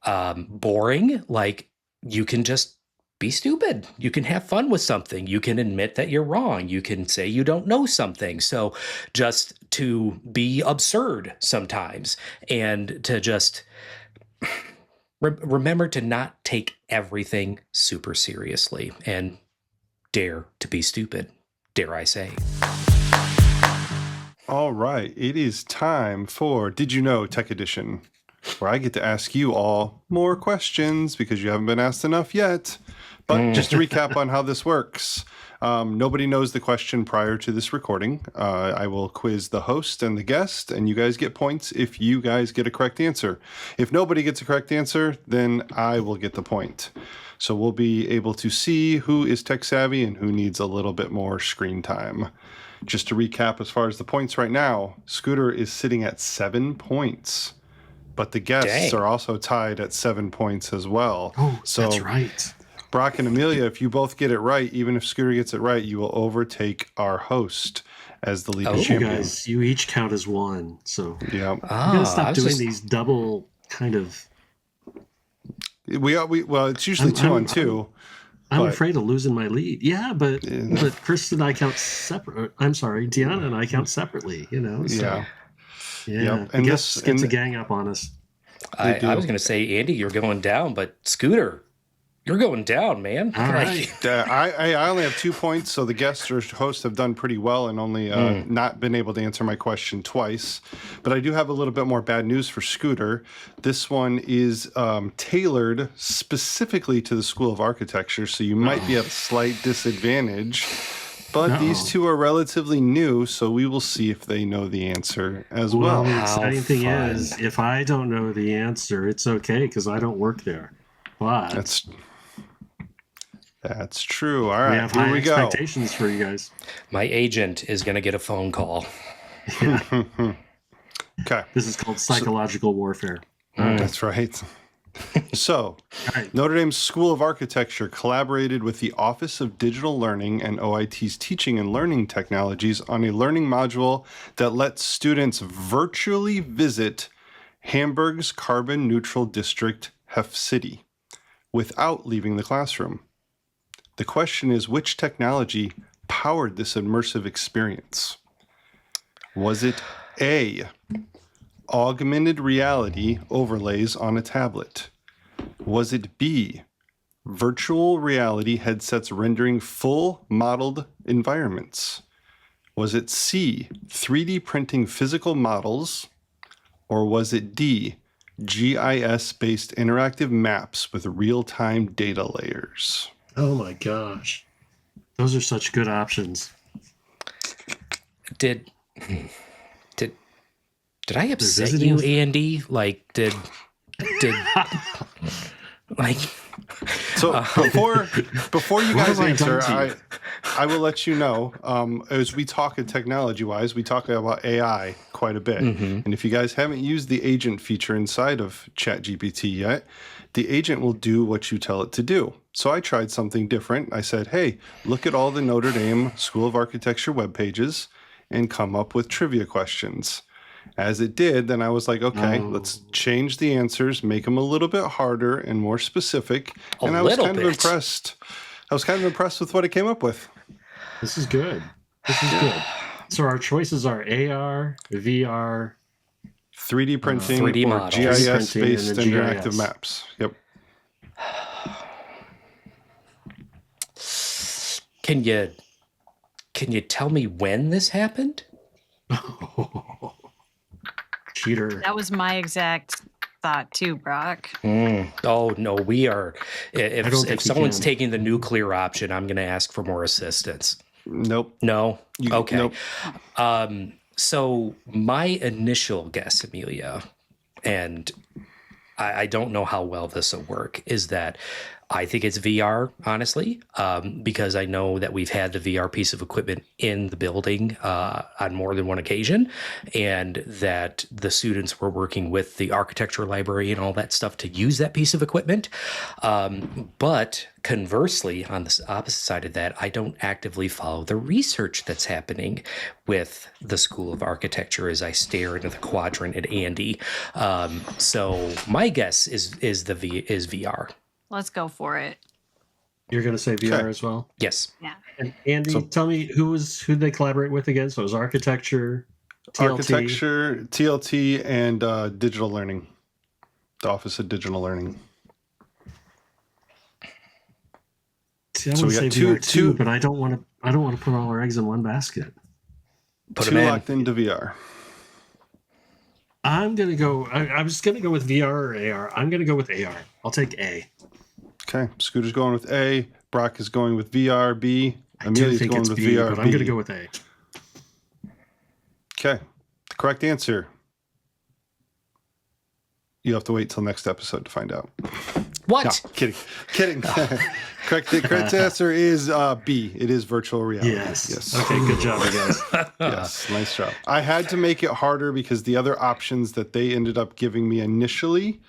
boring. Like, you can just be stupid. You can have fun with something. You can admit that you're wrong. You can say you don't know something. So just to be absurd sometimes and to just remember to not take everything super seriously and dare to be stupid, dare I say. All right, it is time for Did You Know Tech Edition, where I get to ask you all more questions because you haven't been asked enough yet. But just to recap on how this works, nobody knows the question prior to this recording. I will quiz the host and the guest, and you guys get points if you guys get a correct answer. If nobody gets a correct answer, then I will get the point. So we'll be able to see who is tech savvy and who needs a little bit more screen time. Just to recap, as far as the points right now, Scooter is sitting at 7 points. But the guests are also tied at 7 points as well. Oh, so that's right. Brock and Amelia, if you both get it right, even if Scooter gets it right, you will overtake our host as the leading champion. You guys, you each count as one. So yeah, you gotta stop doing these double kind of. Well, it's usually 2 on 2. I'm afraid of losing my lead. Yeah, but Chris and I count separate. I'm sorry, Deanna and I count separately. So, yeah. And this gets a gang up on us. I was going to say, Andy, you're going down, but Scooter, you're going down, man. All right. I only have 2 points, so the guests or hosts have done pretty well and only not been able to answer my question twice. But I do have a little bit more bad news for Scooter. This one is tailored specifically to the School of Architecture, so you might be at a slight disadvantage. But these two are relatively new, so we will see if they know the answer as well. The exciting thing is, if I don't know the answer, it's okay because I don't work there. But that's true. All right, we have high expectations for you guys. My agent is going to get a phone call. Yeah. Okay. This is called psychological warfare. That's right. So, Notre Dame's School of Architecture collaborated with the Office of Digital Learning and OIT's Teaching and Learning Technologies on a learning module that lets students virtually visit Hamburg's carbon-neutral district, Hef City, without leaving the classroom. The question is, which technology powered this immersive experience? Was it A, augmented reality overlays on a tablet? Was it B, virtual reality headsets rendering full modeled environments? Was it C, 3D printing physical models, or was it D, GIS-based interactive maps with real-time data layers? Oh my gosh. Those are such good options. Did I upset visiting you, us? Andy? Like, did like? So before you What guys have I answer, done to you? I will let you know, as we talk technology-wise, we talk about AI quite a bit. Mhm. And if you guys haven't used the agent feature inside of ChatGPT yet, the agent will do what you tell it to do. So I tried something different. I said, hey, look at all the Notre Dame School of Architecture web pages and come up with trivia questions. As it did, then I was like, okay, let's change the answers, make them a little bit harder and more specific. And I was kind of impressed. I was kind of impressed with what it came up with. This is good. This is good. So our choices are AR, VR, 3D printing 3D or models. GIS-based And then interactive GIS. maps. Yep. Can you tell me when this happened? Cheater. That was my exact thought too, Brock. Oh no, we are. I don't think If you someone's can. taking the nuclear option, I'm going to ask for more assistance. Nope. No. Okay. Nope. So my initial guess, Amelia, and I don't know how well this will work, is that I think it's VR, honestly, because I know that we've had the VR piece of equipment in the building on more than one occasion, and that the students were working with the architecture library and all that stuff to use that piece of equipment. But conversely, on the opposite side of that, I don't actively follow the research that's happening with the School of Architecture as I stare into the quadrant at Andy. So my guess is VR. Let's go for it. You're going to say VR Okay. as well? Yes. Yeah. And Andy, tell me who they collaborate with again? So it was architecture, TLT. Architecture, TLT, and digital learning. The Office of Digital Learning. See, I So would we say got VR two- too, but I don't want to put all our eggs in one basket. Put Two them in. locked into VR. I'm going to go. I was going to go with VR or AR. I'm going to go with AR. I'll take A. Okay. Scooter's going with A. Brock is going with VR. B. I do Amelia's think going it's with B, VR. but I'm B. going to go with A. Okay. The correct answer. You have to wait till next episode to find out. What? No, kidding. Correct answer is B. It is virtual reality. Yes. Okay, good job, you guys. Yes, nice job. I had to make it harder because the other options that they ended up giving me initially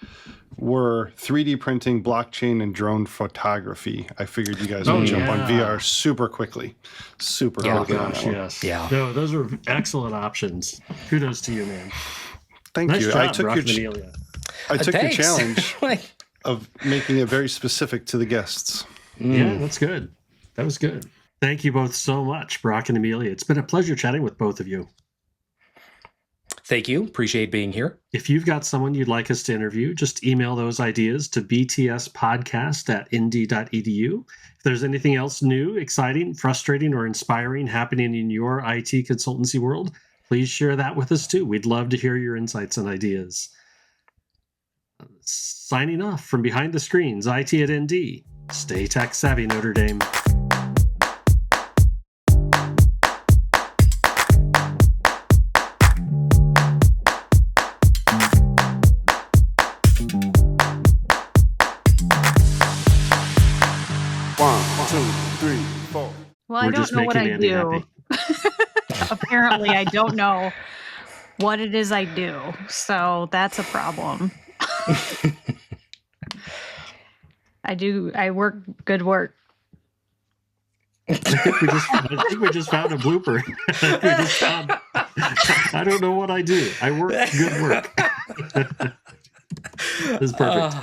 were 3D printing, blockchain, and drone photography. I figured you guys would jump on yeah. VR super quickly. Super Yeah. quickly. Oh, on gosh, that one. yes. Yeah. No, those are excellent options. Kudos to you, man. Thank Nice you. job, I took Brock your and Amelia. I took your Thanks. challenge Like, of making it very specific to the guests. Yeah, that's good. That was good. Thank you both so much, Brock and Amelia. It's been a pleasure chatting with both of you. thank you. Appreciate being here. If you've got someone you'd like us to interview, just email those ideas to btspodcast@nd.edu. If there's anything else new, exciting, frustrating, or inspiring happening in your IT consultancy world, please share that with us too. We'd love to hear your insights and ideas. Signing off from behind the screens, IT at ND. Stay tech savvy, Notre Dame. One, two, three, four. Well, We're I don't just know what making I Andy do. Apparently, I don't know what it is I do. So that's a problem. I work good work. I think we just found a blooper. I don't know what I do. I work good work. This is perfect.